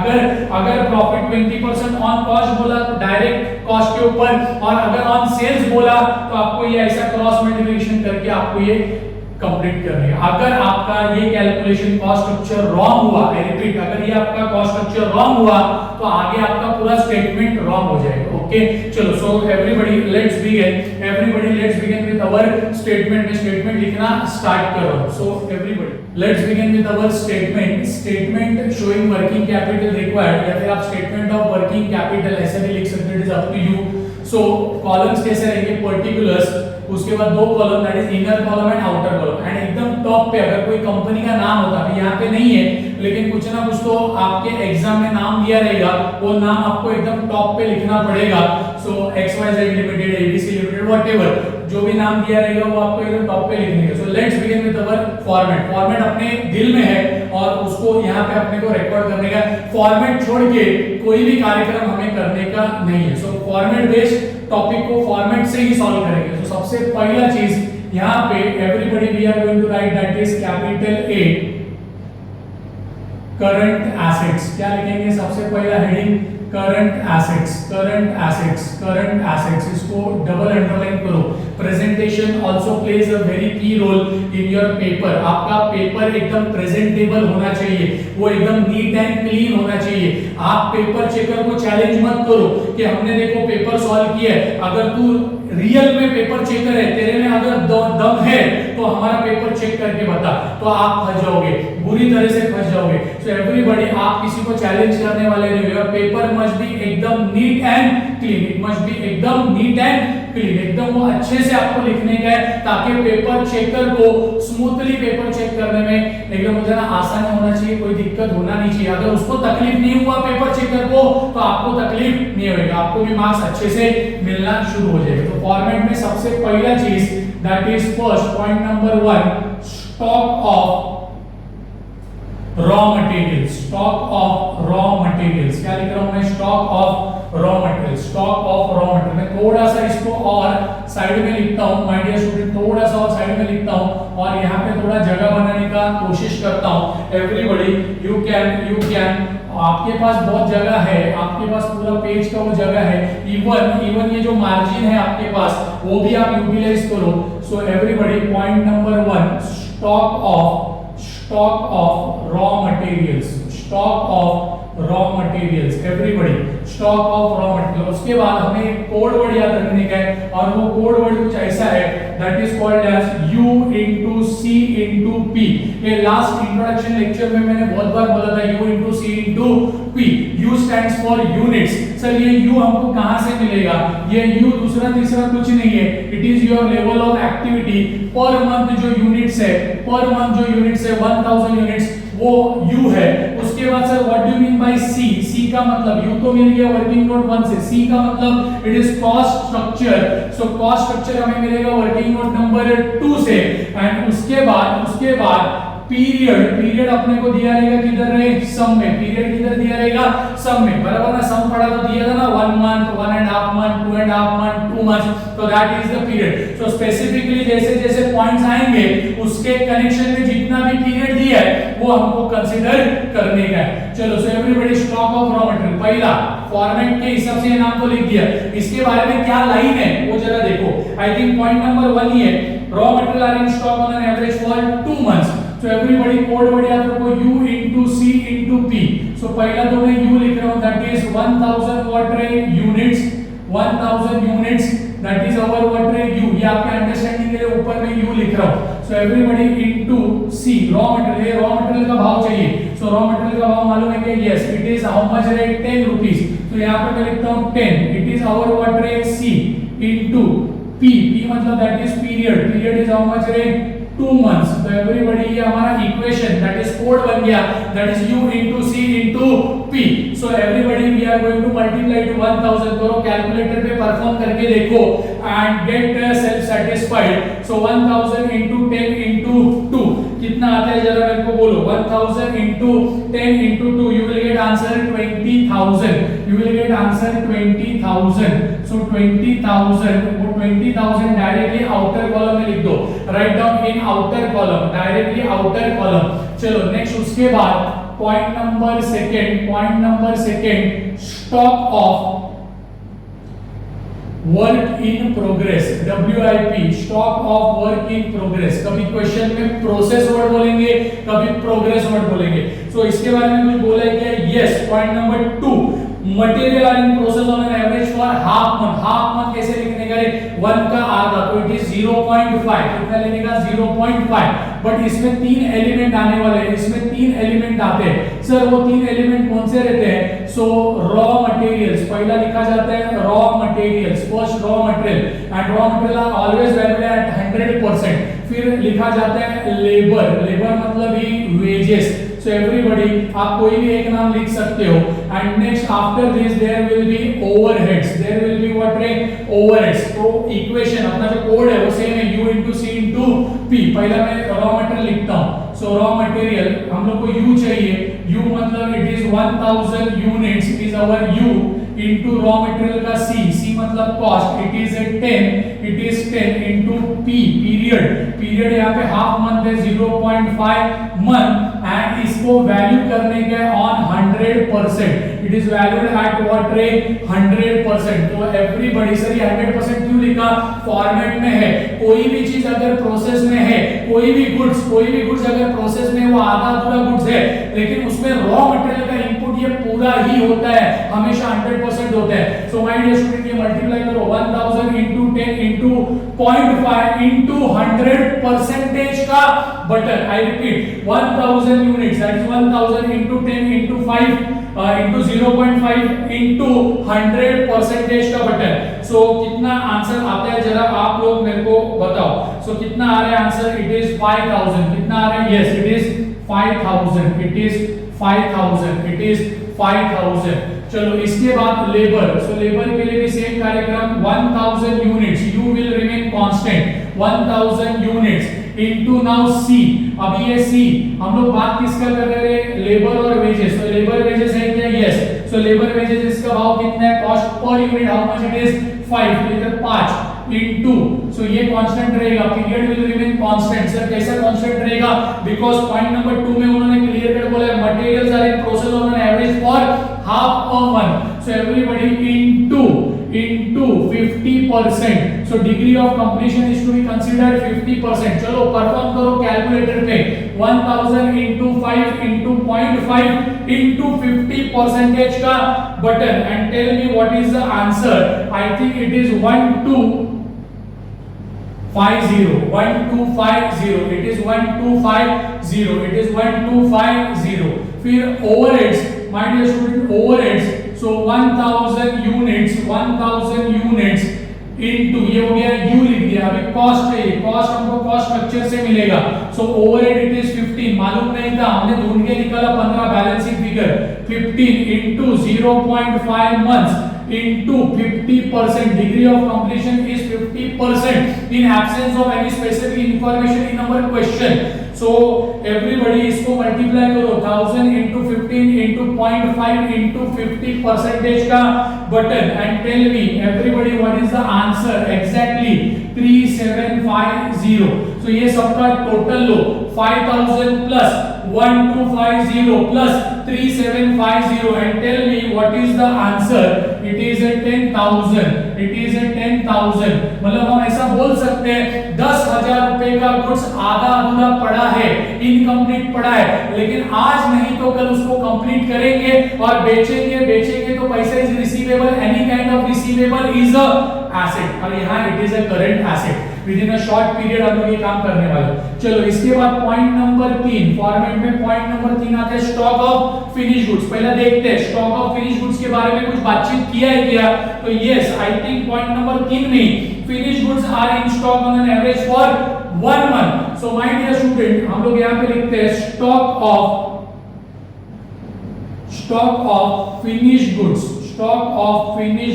Speaker 1: अगर प्रॉफिट 20% ऑन कॉस्ट बोला तो डायरेक्ट कॉस्ट के ऊपर, और अगर ऑन सेल्स बोला तो आपको ये ऐसा क्रॉस मल्टीप्लिकेशन करके आपको ये कंप्लीट करने का। अगर आपका ये कैलकुलेशन कॉस्ट स्ट्रक्चर रॉन्ग हुआ, आई रिपीट, अगर ये आपका कॉस्ट स्ट्रक्चर रॉन्ग हुआ तो आगे आपका पूरा स्टेटमेंट रॉन्ग हो जाएगा। ओके चलो, so everybody let's begin with our statement. में स्टेटमेंट लिखना स्टार्ट करो। So everybody let's begin with our statement showing working capital required, या फिर आप स्टेटमेंट ऑफ वर्किंग कैपिटल ऐसे भी लिख सकते हो, it is up to you. So columns कैसे रहेंगे, पर्टिकुलर्स, उसके बाद दो column, that is inner column and outer column, एंड एकदम टॉप पे अगर कोई कंपनी का नाम होता है, यहाँ पे नहीं है लेकिन कुछ ना कुछ तो आपके एग्जाम में नाम दिया रहेगा, वो नाम आपको एकदम टॉप पे लिखना पड़ेगा। सो XYZ limited, ABC limited, whatever जो भी नाम दिया रहेगा वो आपको एकदम टॉप पे लिखने का। सो let's begin with our format अपने दिल में है और उसको यहाँ पे अपने को रिकॉर्ड करने का। फॉर्मेट छोड़ के कोई भी कार्यक्रम हमें करने का नहीं है। सो फॉर्मेट बेस्ड टॉपिक को फॉर्मेट से ही सॉल्व करेंगे। तो सबसे पहला चीज यहाँ पे everybody we are going to write that is capital A current assets. क्या लिखेंगे, सबसे पहला हेडिंग करंट एसेट्स, इसको डबल अंडरलाइन करो। Presentation also plays a very key role in your paper. आपका पेपर एकदम प्रेजेंटेबल होना चाहिए, वो एकदम नीट एंड क्लीन होना चाहिए। आप पेपर चेकर को चैलेंज मत करो कि हमने देखो पेपर सॉल्व किया है, अगर तू रियल में पेपर चेकर है, तेरे में अगर दम है तो हमारा पेपर चेक करके बता, तो आप फंस जाओगे, बुरी तरह से फंस जाओगे। सो एवरीबॉडी, आप किसी को चैलेंज करने वाले नहीं हो। पेपर मस्ट बी एकदम neat and clean, it must be एकदम नीट एंड क्लीन, एकदम वो अच्छे से आपको लिखने का है ताकि पेपर चेकर को स्मूथली पेपर चेक करने में एकदम मुझे ना आसानी होना चाहिए, कोई दिक्कत होना नहीं चाहिए। अगर उसको तकलीफ नहीं हुआ पेपर चेकर को तो आपको तकलीफ नहीं होगा, आपको भी मार्क्स अच्छे से मिलना शुरू हो जाएगा। तो फॉर्मेट में सबसे पहला चीज that is first point number 1, stock of raw materials. Stock of raw materials, क्या लिख रहा हूं मैं, stock of raw materials, stock of raw material. मैं थोड़ा सा इसको और साइड में लिखता हूं माय डियर स्टूडेंट, थोड़ा सा और साइड में लिखता हूं और यहाँ पे थोड़ा जगह बनाने का कोशिश करता हूं। एवरीबॉडी यू कैन आपके पास बहुत जगह है, आपके पास पूरा पेज का वो जगह है, इवन ये जो मार्जिन है आपके पास वो भी आप यूटिलाइज करो। So everybody point number 1, stock of raw materials, stock of raw materials, everybody stock of raw material. उसके बाद हमें एक कोड वर्ड याद रखने का है और वो कोड वर्ड कुछ ऐसा है that is called as U into C into P। ये लास्ट इंट्रोडक्शन लेक्चर में मैंने बहुत बार बोला था U into C into P। U stands for units। Sir ये U हमको कहां से मिलेगा, ये U दूसरा तीसरा कुछ नहीं है, it is your level of activity per month. जो यूनिट्स है पर मंथ, जो यूनिट्स है 1000 यूनिट्स, वो U है। उसके बाद sir what do you mean by C? C का मतलब U तो मिल गया वर्किंग नोट 1 से, C का मतलब it is cost structure. So cost structure हमें मिलेगा वर्किंग नोट नंबर 2 से। एंड उसके बाद पीरियड अपने को दिया रहेगा किधर रहे, सम में। पीरियड किधर दिया रहेगा, सम में, बराबर ना। सम पढ़ा तो दिया था ना 1 मंथ, 1.5 मंथ, 2.5 मंथ, 2 मंथ्स, तो that is the period. So specifically जैसे जैसे पॉइंट्स आएंगे उसके कनेक्शन में जितना भी पीरियड दिया है वो हमको कंसीडर करने का है। चलो, so everybody stock of raw material, पहला फॉर्मेट के हिसाब से ये नाम तो लिख दिया, इसके बारे में क्या लाइन है वो जरा देखो। आई थिंक पॉइंट नंबर 1 ही है, raw material are in stock on an average for 2 months. So everybody code word याद रखो, U into C into P। So पहला तो मैं U लिख रहा हूँ, that is 1000 what रहे units, 1000 units, that is our what रहे U। ये आपके अंडरस्टैंडिंग के लिए ऊपर मैं U लिख रहा हूँ। So everybody into C, raw material, raw material का भाव चाहिए। So रॉ मटेरियल का भाव मालूम है क्या? Yes, it is how much रहे, 10 rupees। तो यहाँ पे मैं लिखता हूँ 10, it is our what रहे C into P, P मतलब that is period is how much रहे 2 months। तो एवरीबॉडी ये हमारा इक्वेशन दैट इज कोड बन गया, that is U into C into P। So everybody we are going to multiply to 1000 करो, calculator पे perform करके देखो and get self satisfied. So 1000 into 10 into 2 कितना आता है जरा मेरे को बोलो। 1000 into 10 into 2 you will get answer 20,000, you will get answer 20,000। so 20,000, वो 20,000 डायरेक्टली आउटर कॉलम में लिख दो, write down in outer column, directly outer column. चलो नेक्स्ट, उसके बाद point number second, stock of work in progress, WIP, stock of work in progress. कभी question में process word बोलेंगे, कभी प्रोग्रेस वर्ड बोलेंगे। सो इसके बारे में कुछ बोला है क्या? Yes. Point number 2, material are in process on an average for half month. Half month कैसे लिखने का है? 1 का आधा, तो इट इज 0.5। कितना लेने का? 0.5। बट इसमें 3 एलिमेंट आने वाले हैं, इसमें 3 एलिमेंट आते हैं। सर वो 3 एलिमेंट कौन से रहते हैं? सो रॉ मटेरियल्स, पहला लिखा जाता है raw materials, first raw material, and raw material are always valued at 100%। फिर लिखा जाता है लेबर, लेबर मतलब ही वेजेस। सो एवरीबॉडी, आप कोई भी एक नाम लिख सकते हो। And next after this there will be overheads, there will be what रे? ओवरहेड्स। तो इक्वेशन अपना जो कोड है वो सेम है, U into C into P। पहला मैं रॉ मटेरियल लिखता हूं। सो रॉ मटेरियल हम लोग को U चाहिए, U मतलब it is 1000 units, it is our U into raw material का C मतलब cost, it is 10 into P period यहाँ पे हाफ मंथ है 0.5 मंथ, एंड इसको वैल्यू करने के on 100%, it is valued at what रे? 100%। तो एवरीबॉडी, सर ये 100% क्यों लिखा? फॉर्मेट में है। कोई भी चीज अगर प्रोसेस में है, कोई भी गुड्स अगर प्रोसेस में, वो आधा अधूरा गुड्स है, लेकिन उसमें रॉ मटेरियल का इनपुट ये पूरा ही होता है, हमेशा 100% होता है। सो माय डियर स्टूडेंट, ये मल्टीप्लाई करो 1000 into 10 into 0.5 into 100% का button. I repeat, 1000 units, that is 1000 into 10 into 5 into 0.5 into 100% का बटन। सो कितना आंसर आता है जरा आप लोग मेरे को बताओ। सो कितना आ रहा है आंसर? It is 5000। कितना आ रहा है? Yes, it is 5000, it is 5000, it is 5000। चलो इसके बाद लेबर। सो लेबर के लिए भी सेम कार्यक्रम, 1000 units, you will remain constant, 1000 units into now C। अभी ये C हम लोग बात किसका कर रहे हैं? लेबर और वेजेस। तो लेबर वेजेस है क्या? यस। सो लेबर वेजेस, इसका भाव कितना है? Cost per unit how much it is? 5, तो इधर 5 इनटू, सो ये कांस्टेंट रहेगा, period will remain constant. Sir कैसा कांस्टेंट रहेगा? बिकॉज़ पॉइंट नंबर 2 में उन्होंने क्लियर कट बोला है materials are in process on an average for half a month। so everybody into 50%। so degree of completion is to be considered 50%। चलो perform करो calculator पे, 1000 into 5 into 0.5 into 50% का button, and tell me what is the answer। I think it is 1250, it is 1250, it is 1250। फिर overheads, my dear student, overheads, so 1000 units into, ये हो गया U लिख दिया। अभी कॉस्ट है, कॉस्ट हमको कॉस्ट स्ट्रक्चर से मिलेगा। सो ओवरहेड इट इज 15, मालूम नहीं था, हमने ढूंढ के निकाला 15 balancing figure. 15 into 0.5 months into 50%, degree of completion is 50% in absence of any specific information in our question। so everybody इसको मल्टीप्लाई करो, 1000 into 15 into 0.5 into 50% का button, and tell me everybody what is the answer exactly? 3750। so ये सबका total low, 5000 plus 1250 plus 3750, and tell me what is the answer? it is a 10,000, it is a 10,000। मतलब हम ऐसा बोल सकते हैं 10,000 रुपए का गुड्स आधा अधूरा पड़ा है, इनकम्प्लीट पड़ा है, लेकिन आज नहीं तो कल उसको कंप्लीट करेंगे और बेचेंगे तो पैसा is receivable, any kind of receivable is a asset, और यहाँ it is a current asset. With in a short period हम लोग ये काम करने वाले। चलो इसके बाद पॉइंट नंबर 3, फॉर्मेट में पॉइंट नंबर 3 आता है स्टॉक ऑफ फिनिश गुड्स। पहले देखते हैं स्टॉक ऑफ फिनिश गुड्स के बारे में कुछ बातचीत किया है क्या? तो yes, I think point number 3 में finish goods are in stock on an average for 1 month. So my dear student, हम लोग यहाँ पे लिखते हैं स्टॉक ऑफ फिनिश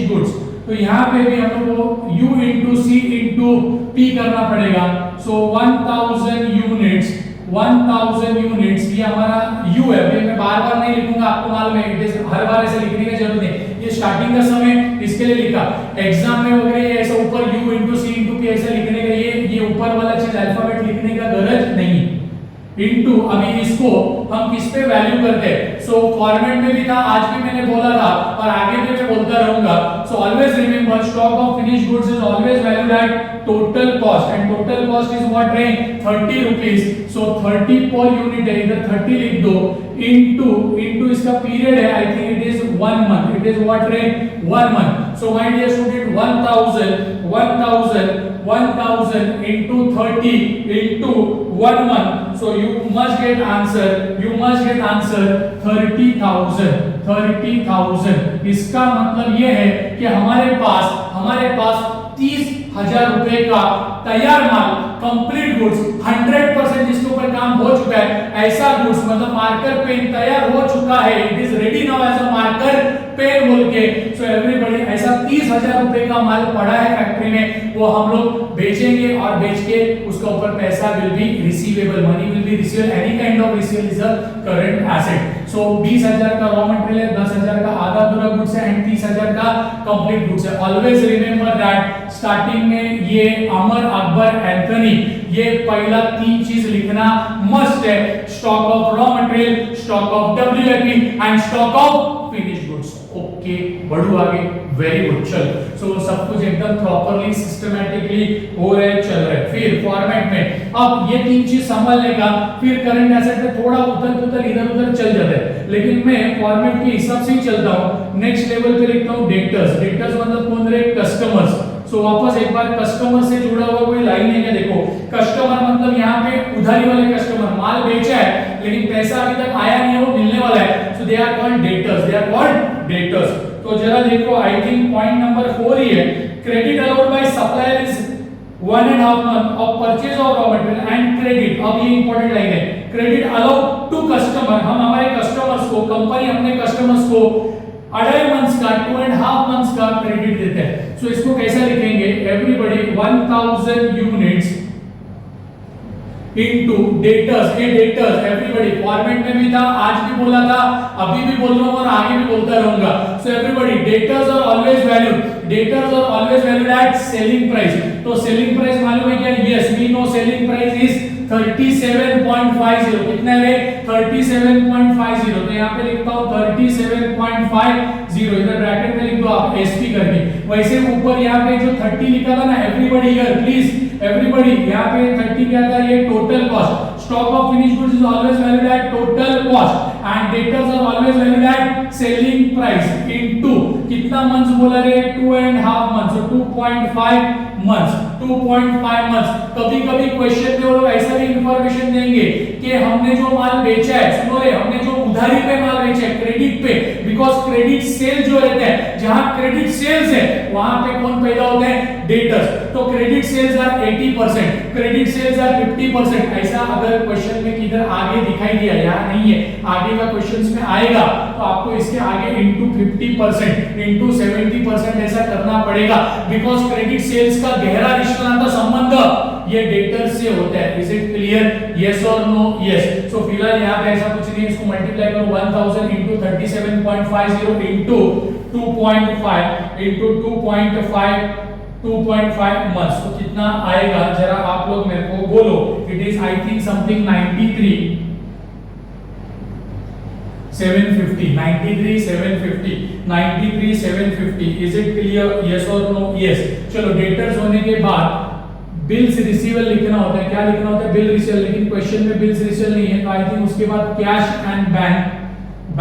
Speaker 1: गुड्स। तो यहाँ पे भी हम लोग को U into C into P करना पड़ेगा। सो 1000 यूनिट्स 1000 यूनिट्स, ये हमारा यू है, अभी मैं बार बार नहीं लिखूंगा, आपको मालूम है इट इज हर बार ऐसे लिखने की जरूरत नहीं, ये स्टार्टिंग का समय इसके लिए लिखा, एग्जाम में वगैरह ऐसा ऊपर u into c into p ऐसा लिखने का, ये ऊपर वाला चीज अल्फाबेट लिखने का गरज नहीं, इनटू अभी इसको हम किस पे वैल्यू करते हैं, सो फॉर्मेट में भी था, आज भी मैंने बोला था और आगे भी मैं बोलता रहूंगा, so always remember stock of finished goods is always valued at total cost and total cost is what रे 30 रुपीस, सो 30 पर यूनिट है, इधर 30 लिख दो, इनटू इसका पीरियड है, I think it is 1 month, it is what रे 1 month, so my dear student 1000 into 30 into 1 month, so you must get answer 30,000, इसका मतलब ये है कि हमारे पास 30,000 रुपए का तैयार माल, कंप्लीट गुड्स 100% जिसके ऊपर काम हो चुका है, ऐसा गुड्स मतलब मार्कर पेन तैयार हो चुका है, it is ready now as a marker pen बोल के, सो एवरीबॉडी ऐसा 30,000 रुपए का माल पड़ा है फैक्ट्री में, वो हम लोग बेचेंगे और बेच के उसका ऊपर पैसा will be receivable, money will be receivable, any kind of receivable is a current asset, so 20,000 का रॉ मटेरियल है, 10,000 का आधा अधूरा गुड्स है एंड 30,000 का कंप्लीट गुड्स है, ऑलवेज रिमेंबर दैट स्टार्टिंग में ये अमर अकबर एंथनी, ये पहला 3 चीज लिखना मस्ट है, stock of raw material, stock of WIP and stock of finished goods, okay बढ़ो आगे, वेरी गुड, चलो सो सब कुछ एकदम प्रॉपर्ली सिस्टमैटिकली हो रहा है, चल रहा है, फिर फॉर्मेट में अब ये 3 चीज संभालने का, फिर करंट एसेट में थोड़ा उथल-पुथल इधर-उधर चल जाता है, लेकिन मैं फॉर्मेट के हिसाब से ही चलता हूं, नेक्स्ट लेवल पे लिखता हूं डेटर्स मतलब कौन रहे, कस्टमर्स, सो वापस एक बार कस्टमर से जुड़ा हुआ कोई लाइन है क्या, देखो कस्टमर मतलब यहाँ पे उधारी वाले कस्टमर, माल बेचा है लेकिन पैसा अभी तक आया नहीं है, वो मिलने वाला है, सो दे आर कॉल्ड डेटर्स, तो जरा देखो आई थिंक पॉइंट नंबर 4 ही है, credit allowed by supplier is 1.5 month of purchase of raw material and credit, अब ये इंपॉर्टेंट लाइन है, क्रेडिट अलाउड टू कस्टमर, हम हमारे कस्टमर्स को, कंपनी अपने कस्टमर्स को 2.5 मंथ्स का 2.5 मंथ्स का क्रेडिट देते हैं, सो इसको कैसे लिखेंगे, एवरीबॉडी 1000 यूनिट्स इनटू डेटर्स, ये डेटर्स एवरीबॉडी फॉर्मेट में भी था, आज भी बोला था, अभी भी बोल रहा हूं और आगे भी बोलता रहूंगा, so everybody debtors are always valued at selling price, तो सेलिंग प्राइस मालूम है क्या, yes we know selling price is 37.50, कितना है 37.50, तो यहाँ पे लिखता हूँ 37.50, इधर ब्रैकेट में लिख दो आप एसपी करके, वैसे ऊपर यहाँ पे जो 30 लिखा था ना, एवरीबॉडी हियर प्लीज, एवरीबॉडी यहाँ पे 30 क्या था, ये total cost, stock of finished goods is always valued at total cost and debtors are always valued at selling price into कितना मंथ्स बोला रे, 2.5 मंथ्स, so 2.5 मंथ्स, कभी-कभी क्वेश्चन में वो लोग ऐसा भी इंफॉर्मेशन देंगे कि हमने जो माल बेचा है, सुनो रे, हमने जो उधारी पे माल बेचा है क्रेडिट पे, बिकॉज़ क्रेडिट सेल जो रहता है, जहां क्रेडिट सेल्स है वहां पे कौन पैदा होते हैं, डेटर्स, तो credit sales are 80%, credit sales are 50%, ऐसा अगर क्वेश्चन में किधर आगे दिखाई दिया, यहां नहीं है, आगे का क्वेश्चंस में आएगा, तो आपको इसके आगे इनटू 50% इनटू 70% ऐसा करना पड़ेगा, बिकॉज़ क्रेडिट सेल्स का गहरा रिश्ता नाता संबंध ये डेटर्स से होता है, इज इट क्लियर, यस और नो, यस, सो फिलहाल यहां पे ऐसा कुछ नहीं है, इसको मल्टीप्लाई करो 1000 इनटू 37.50 इनटू 2.5 इनटू 2.5 मंथ्स, तो कितना आएगा जरा आप लोग मेरे को बोलो, it is I think something 93,750, is it clear, yes और नो, यस, चलो डेटर्स होने के बाद बिल्स रिसीवेबल लिखना होता है, क्या लिखना होता है, बिल रिसीवेबल, लेकिन क्वेश्चन में बिल्स रिसीवेबल नहीं है, तो आई थिंक उसके बाद कैश एंड बैंक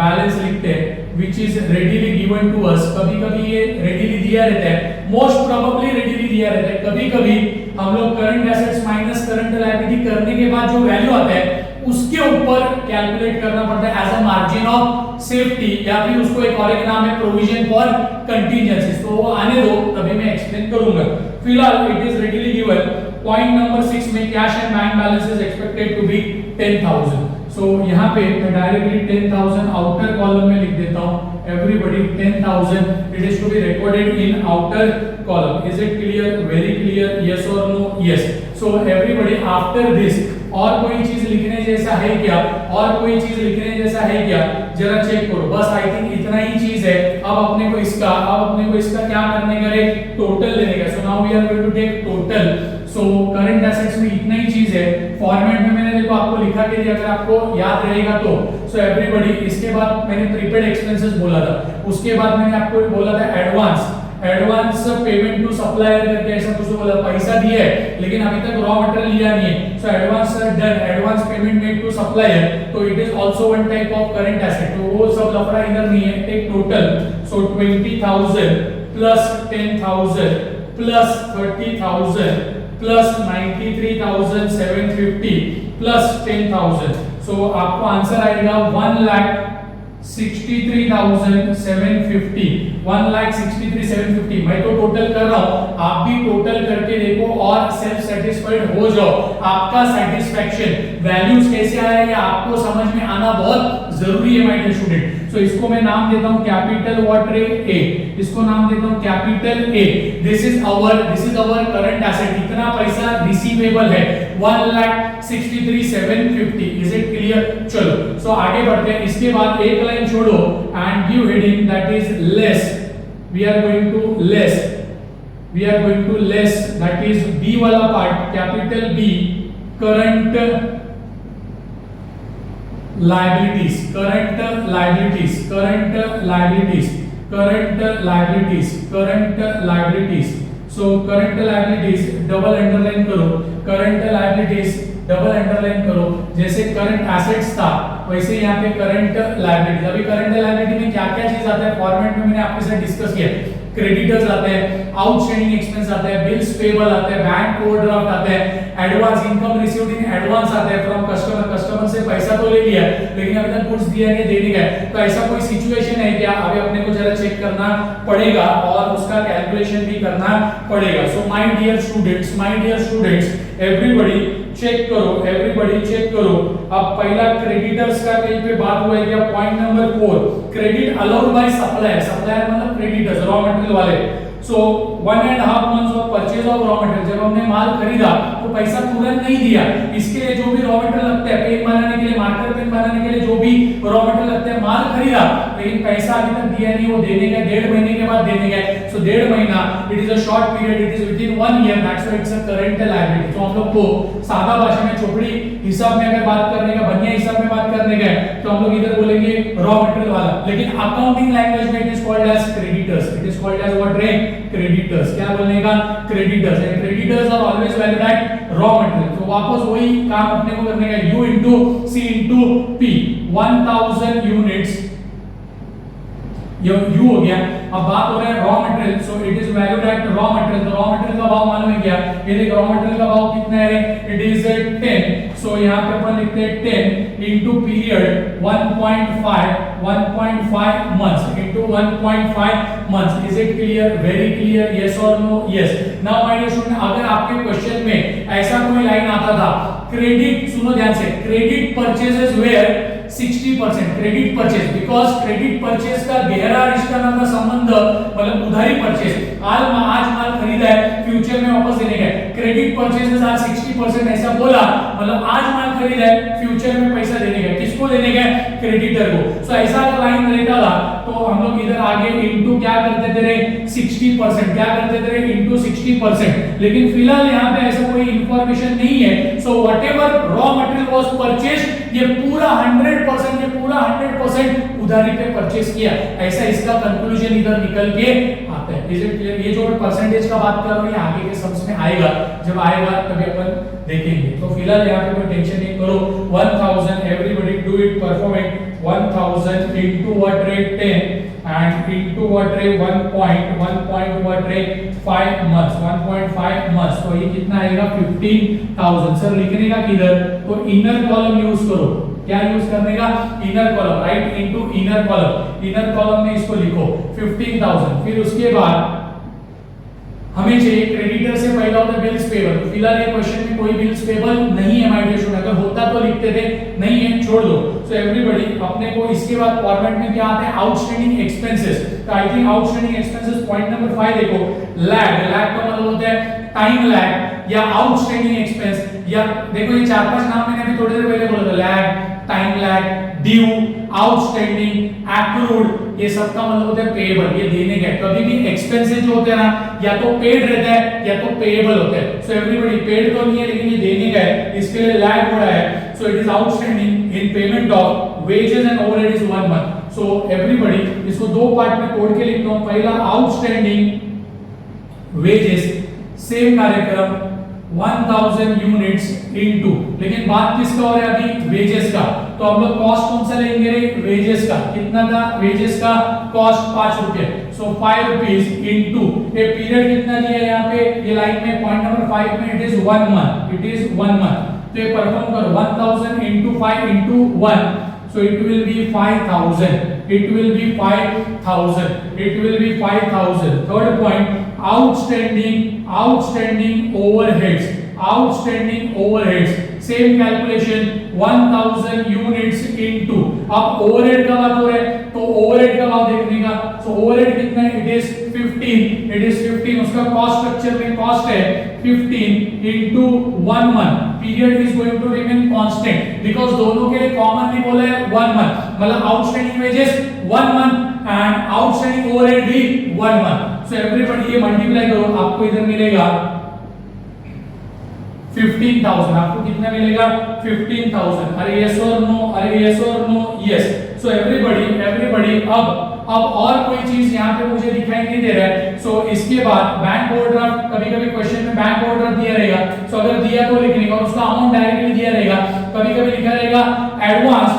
Speaker 1: बैलेंस लिखते हैं, which is readily given to us, कभी-कभी ये readily दिया रहता है, most probably readily दिया रहता है, कभी-कभी हम लोग current assets minus current liability करने के बाद जो वैल्यू आता है उसके ऊपर कैलकुलेट करना पड़ता है as a margin of safety, या फिर उसको एक और एक नाम है प्रोविजन फॉर कंटीजेंसीज, तो वो आने दो तभी मैं एक्सप्लेन करूंगा, फिलहाल it is readily given, point number 6 में cash and bank balance is expected to be 10,000, so so यहाँ पे मैं डायरेक्टली 10,000 आउटर कॉलम में लिख देता हूँ. Everybody 10,000. It is to be recorded in outer column. Is it clear? Very clear. Yes or no? Yes. So everybody after this और कोई चीज लिखने जैसा है क्या? और कोई चीज लिखने जैसा है क्या? जरा चेक करो. बस आई थिंक इतना ही चीज है. अब अपने को इसका क्या करने का है? टोटल लेने का. So now we are going to take total. So current assets में इतना ही चीज है. फॉर्मेट में मैंने देखो आपको लिखा के दिया, अगर आपको याद रहेगा तो. सो एवरीबॉडी, इसके बाद मैंने प्रीपेड एक्सपेंसेस बोला था, उसके बाद मैंने आपको बोला था एडवांस पेमेंट टू सप्लायर करके ऐसा कुछ बोला. पैसा दिया है लेकिन अभी तक रॉ मटेरियल लिया नहीं है. So advance done, advance payment made to supplier. तो it is also one type of current asset. तो वो सब लफड़ा इधर नहीं है. Take total. So 20,000 plus 10,000 plus 30,000 plus 93,750 plus 10,000. So आपको आंसर आएगा 1,63,750. 1,63,750. मैं तो टोटल कर रहा हूं, आप भी टोटल करके देखो और सेल्फ सेटिस्फाइड हो जाओ. आपका सेटिस्फैक्शन वैल्यूज कैसे आएगा आपको समझ में आना बहुत जरूरी है माय डियर स्टूडेंट. सो इसको मैं नाम देता हूं कैपिटल व्हाट रे ए. इसको नाम देता हूं capital A. This is our current asset. इतना पैसा रिसीवेबल है 1,63,750. Is it clear? चलो सो आगे बढ़ते हैं. इसके बाद एक लाइन छोड़ो and give heading that is less. We are going to less that is B वाला part, capital B, current liabilities. So current liabilities double underline करो. जैसे करंट एसेट्स था वैसे यहाँ पे करंट लायबिलिटीज. अभी करंट लायबिलिटी में क्या क्या चीज आता है फॉर्मेट में मैंने आपके साथ डिस्कस किया. क्रेडिटर्स आते हैं, आउटस्टैंडिंग एक्सपेंस आते हैं, बिल्स पेबल आते हैं, बैंक ओवरड्राफ्ट आते हैं, advance income received in advance आते हैं फ्रॉम कस्टमर से पैसा तो ले लिया लेकिन अभी तक गुड्स दिया नहीं, देने का. तो ऐसा कोई सिचुएशन है क्या? अभी अपने को जरा चेक करना पड़ेगा और उसका कैलकुलेशन भी करना पड़ेगा. So my dear students everybody check करो. अब पहला क्रेडिटर्स का कहीं पे बात हुआ है क्या? Point number 4, credit allowed by supplier मतलब क्रेडिटर्स रॉ मटेरियल वाले. सो 1.5 months of purchase of raw material. जब हमने माल खरीदा तो पैसा तुरंत नहीं दिया. इसके लिए जो भी रॉ मटेरियल लगता है, पेन बनाने के लिए, मार्कर पेन बनाने के लिए जो भी रॉ मटेरियल लगता है, माल खरीदा लेकिन पैसा अभी तक दिया नहीं. वो देने का 1.5 महीने के बाद देने का. सो 1.5 महीना it is a short period, it is with in 1 year. That's why it's a current liability. तो हम लोग को सादा भाषा में चोपड़ी हिसाब में अगर बात करने का, बढ़िया हिसाब में बात करने का तो हम लोग इधर बोलेंगे रॉ मटेरियल वाला. लेकिन अकाउंटिंग लैंग्वेज में it is called as creditors. What रे? क्रेडिटर्स. क्या बोलने का? Creditors. And creditors are always valued at raw material. तो वापस वही काम अपने को करने का, U into C into P. 1000 units ये U हो गया. अब बात हो रहा है raw material. So it is valued at raw material. तो रॉ मटेरियल का भाव मालूम है क्या? ये देखो रॉ मटेरियल का भाव कितना है? It is 10. सो यहाँ पे अपन लिखते हैं 10 into period 1.5 months into 1.5 months. Is it clear? Very clear. Yes or no? Yes. Now my dear student, अगर आपके क्वेश्चन में ऐसा कोई लाइन आता था, क्रेडिट, सुनो ध्यान से, credit purchases were 60%. Credit purchase, because credit purchase का गहरा रिश्ता नाता संबंध मतलब उधारी परचेज. आज माल खरीदा है, फ्यूचर में वापस देने का. क्रेडिट परचेजेस आज 60% ऐसा बोला मतलब आज माल खरीदा है, फ्यूचर में पैसा देने का. किसको देने का? क्रेडिटर को. सो ऐसा अगर लाइन रहता था तो हम लोग इधर आगे इनटू क्या करते थे? 60%. क्या करते थे? इनटू 60%. लेकिन फिलहाल यहाँ पे ऐसा कोई इंफॉर्मेशन नहीं है. So whatever raw material was purchased, ये पूरा 100% उधारी पे परचेज किया. ऐसा इसका कंक्लूजन इधर निकल के आता है. Is it clear? ये जो मैं परसेंटेज का बात कर रहा हूँ ये आगे के सम्स में आएगा. जब आएगा तभी अपन देखेंगे. तो फिलहाल यहाँ पे कोई टेंशन नहीं करो. 1000 everybody do it, perform it. 1000 into what rate? 10 and into what rate? 1.5 months. 1.5 months. तो ये कितना आएगा? 15,000. सर लिखने का किधर? तो इनर कॉलम यूज करो. क्या यूज करने का? Inner column. Right into inner column. Inner column में इसको लिखो 15,000. फिर उसके बाद हमें चाहिए क्रेडिटर से पहला होता है बिल्स पेबल। फिलहाल ये क्वेश्चन में कोई बिल्स पेबल नहीं है माय डियर स्टूडेंट, अगर होता तो लिखते थे, नहीं है छोड़ दो। सो एवरीबॉडी अपने को इसके बाद फॉर्मेट में क्या आता है, आउटस्टैंडिंग एक्सपेंसेस। तो I think outstanding expenses point number 5 देखो, लैग का मतलब होता है टाइम लैग या आउटस्टैंडिंग एक्सपेंस, या देखो ये 4-5 नाम मैंने अभी थोड़ी देर पहले बोला था, lag, time lag, due, outstanding, accrued, ये सब का मतलब होता है पेएबल, ये देने गए। कभी भी एक्सपेंसेस जो होते हैं ना, या तो पेड रहता है या तो पेएबल होता है। सो एवरीबॉडी पेड तो नहीं है लेकिन ये देने गए, इसके लिए लैग हो रहा है। So it is outstanding in payment of wages and overhead is 1 month. So everybody इसको दो पार्ट में तोड़ के लिखता हूं। पहला आउटस्टैंडिंग वेजेस, सेम कार्यक्रम 1000 यूनिट्स इनटू, लेकिन बात किसका हो रहा है अभी, वेजेस का। तो हम लोग कॉस्ट कौन सा लेंगे रे, वेजेस का। कितना था वेजेस का कॉस्ट, 5 रुपए। सो 5 रुपीस इनटू ये पीरियड कितना दिया है यहाँ पे, ये लाइन में पॉइंट नंबर 5 में, it is 1 month, it is 1 month. तो ये परफॉर्म करो 1000 into 5 into 1, so it will be 5000, it will be 5000, it will be 5000. Third point, outstanding overheads, outstanding overheads, same calculation 1000 units into, अब overhead का बात हो रहा है तो overhead का भाव देखने का। so overhead कितना है, it is 15, उसका cost structure में cost है 15 into 1 month, period is going to remain constant because दोनों के लिए commonly बोला है 1 month, मतलब outstanding wages 1 month and outstanding overhead भी 1 month। so everybody ये multiply करो, आपको इधर मिलेगा 15,000, आपको कितना मिलेगा 15,000। अरे यस और नो, अरे यस और नो, यस। सो एवरीबॉडी अब और कोई चीज यहाँ पे मुझे दिखाई नहीं दे रहा है। सो इसके बाद बैंक ओवरड्राफ्ट, कभी-कभी क्वेश्चन में बैंक ओवरड्राफ्ट दिया रहेगा, सो अगर दिया तो लिखने का, उसका अमाउंट डायरेक्टली दिया रहेगा। कभी-कभी लिखा रहेगा advance,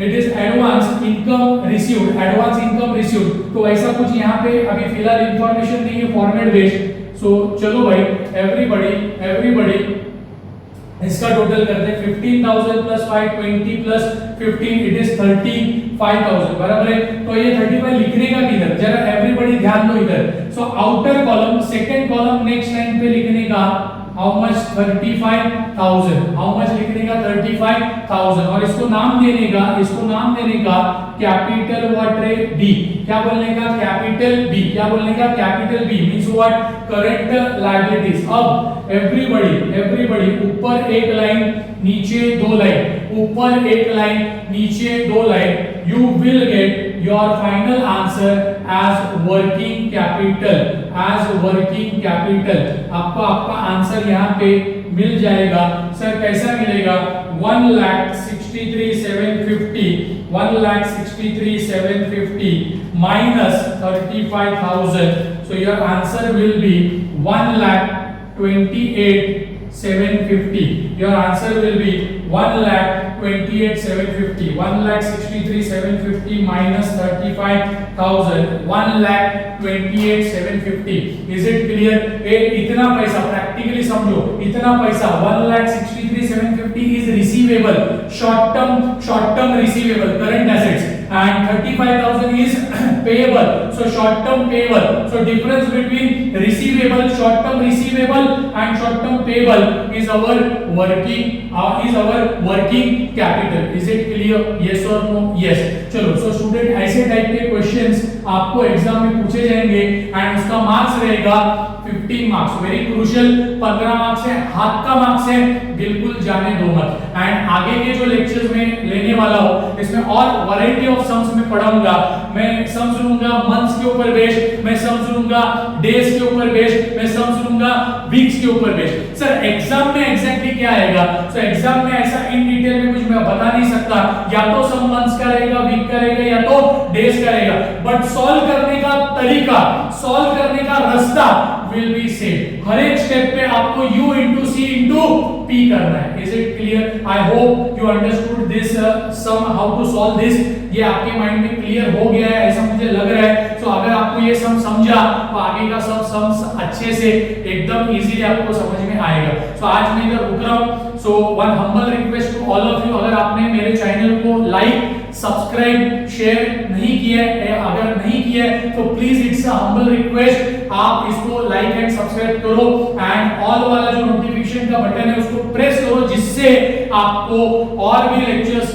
Speaker 1: it is advance income received, advance income received. तो ऐसा कुछ यहाँ पे अभी फिलहाल इंफॉर्मेशन नहीं है फॉर्मेट बेस्ड। सो चलो भाई एवरीबॉडी इसका टोटल करते हैं 15,000 प्लस 520 प्लस 15, इट इज 35,000, बराबर है। तो ये 35 लिखने का किधर, जरा एवरीबॉडी ध्यान दो इधर। So outer column, second column next line पे लिखने का हाउ मच 35,000, हाउ मच लिखने का 35,000, और इसको नाम देने का कैपिटल व्हाट रे बी, क्या बोलने का कैपिटल बी, क्या बोलने का capital B means what, current liabilities. अब एवरीबॉडी ऊपर एक लाइन नीचे 2 लाइन, ऊपर एक लाइन नीचे 2 line, you will get your final answer as working capital, as working capital। आपको आपका आंसर यहाँ पे मिल जाएगा। सर कैसा मिलेगा, 1,63,750, 1,63,750 minus 35,000, so your answer will be 1,28,750, your answer will be 1,28,750, 1,63,750 minus 35,000, 1,28,750। Is it clear? इतना पैसा प्रैक्टिकली समझो, इतना पैसा 1,63,750 is receivable, short term receivable, current assets, and 35,000 is payable, so short term payable। So difference between receivable, short term receivable and short term payable is our working capital। Is it clear? Yes or no? Yes। चलो, so student ऐसे type के questions आपको exam में पूछे जाएंगे and उसका marks रहेगा 15 marks, very crucial. 15 marks है, हाथ का मार्क्स है, बिल्कुल जाने दो मत। एंड आगे के जो लेक्चर्स में लेने वाला हूं इसमें और वैरायटी ऑफ सम्स में पढ़ाऊंगा। मैं सम्स लूंगा मंथ्स के ऊपर बेस्ड, मैं सम्स लूंगा डेज के ऊपर बेस्ड, मैं सम्स लूंगा वीक्स के ऊपर बेस्ड। सर एग्जाम में एग्जैक्टली क्या आएगा, सो एग्जाम में ऐसा इन डिटेल में कुछ मैं बता नहीं सकता, या तो सम मंथ्स का रहेगा, वीक का रहेगा, या तो डेज का रहेगा, बट सॉल्व करने का तरीका, सॉल्व करने का रास्ता will be same। हर एक स्टेप पे आपको u into c into p करना है। Is it clear? I hope you understood this sum, how to solve this। ये आपके माइंड में क्लियर हो गया है ऐसा मुझे लग रहा है। तो अगर आपको ये सम समझा तो आगे का सब सम्स अच्छे से एकदम इजीली आपको समझ में आएगा। तो आज मैं इधर रुक रहा हूँ। So one humble request to all of you, अगर आपने मेरे चैनल को लाइक सब्सक्राइब शेयर नहीं किया है, अगर नहीं किया है तो please it's a humble request, आप इसको लाइक एंड सब्सक्राइब करो एंड ऑल वाला जो नोटिफिकेशन का बटन है उसको प्रेस करो, जिससे आपको और भी लेक्चर्स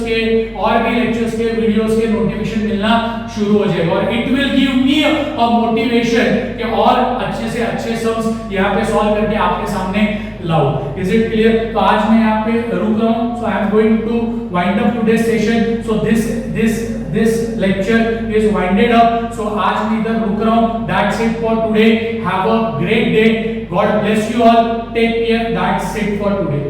Speaker 1: के वीडियोस के नोटिफिकेशन मिलना शुरू हो जाएगा और it will give me a motivation कि और अच्छे से अच्छे सम्स यहाँ पे सॉल्व करके आपके सामने लाओ। Is it clear? तो आज मैं यहाँ पे रुक रहा हूँ, so I am going to wind up today session, so this lecture is winded up, so आज मैं इधर रुक रहा हूँ। That's it for today. Have a great day. God bless you all. Take care. That's it for today.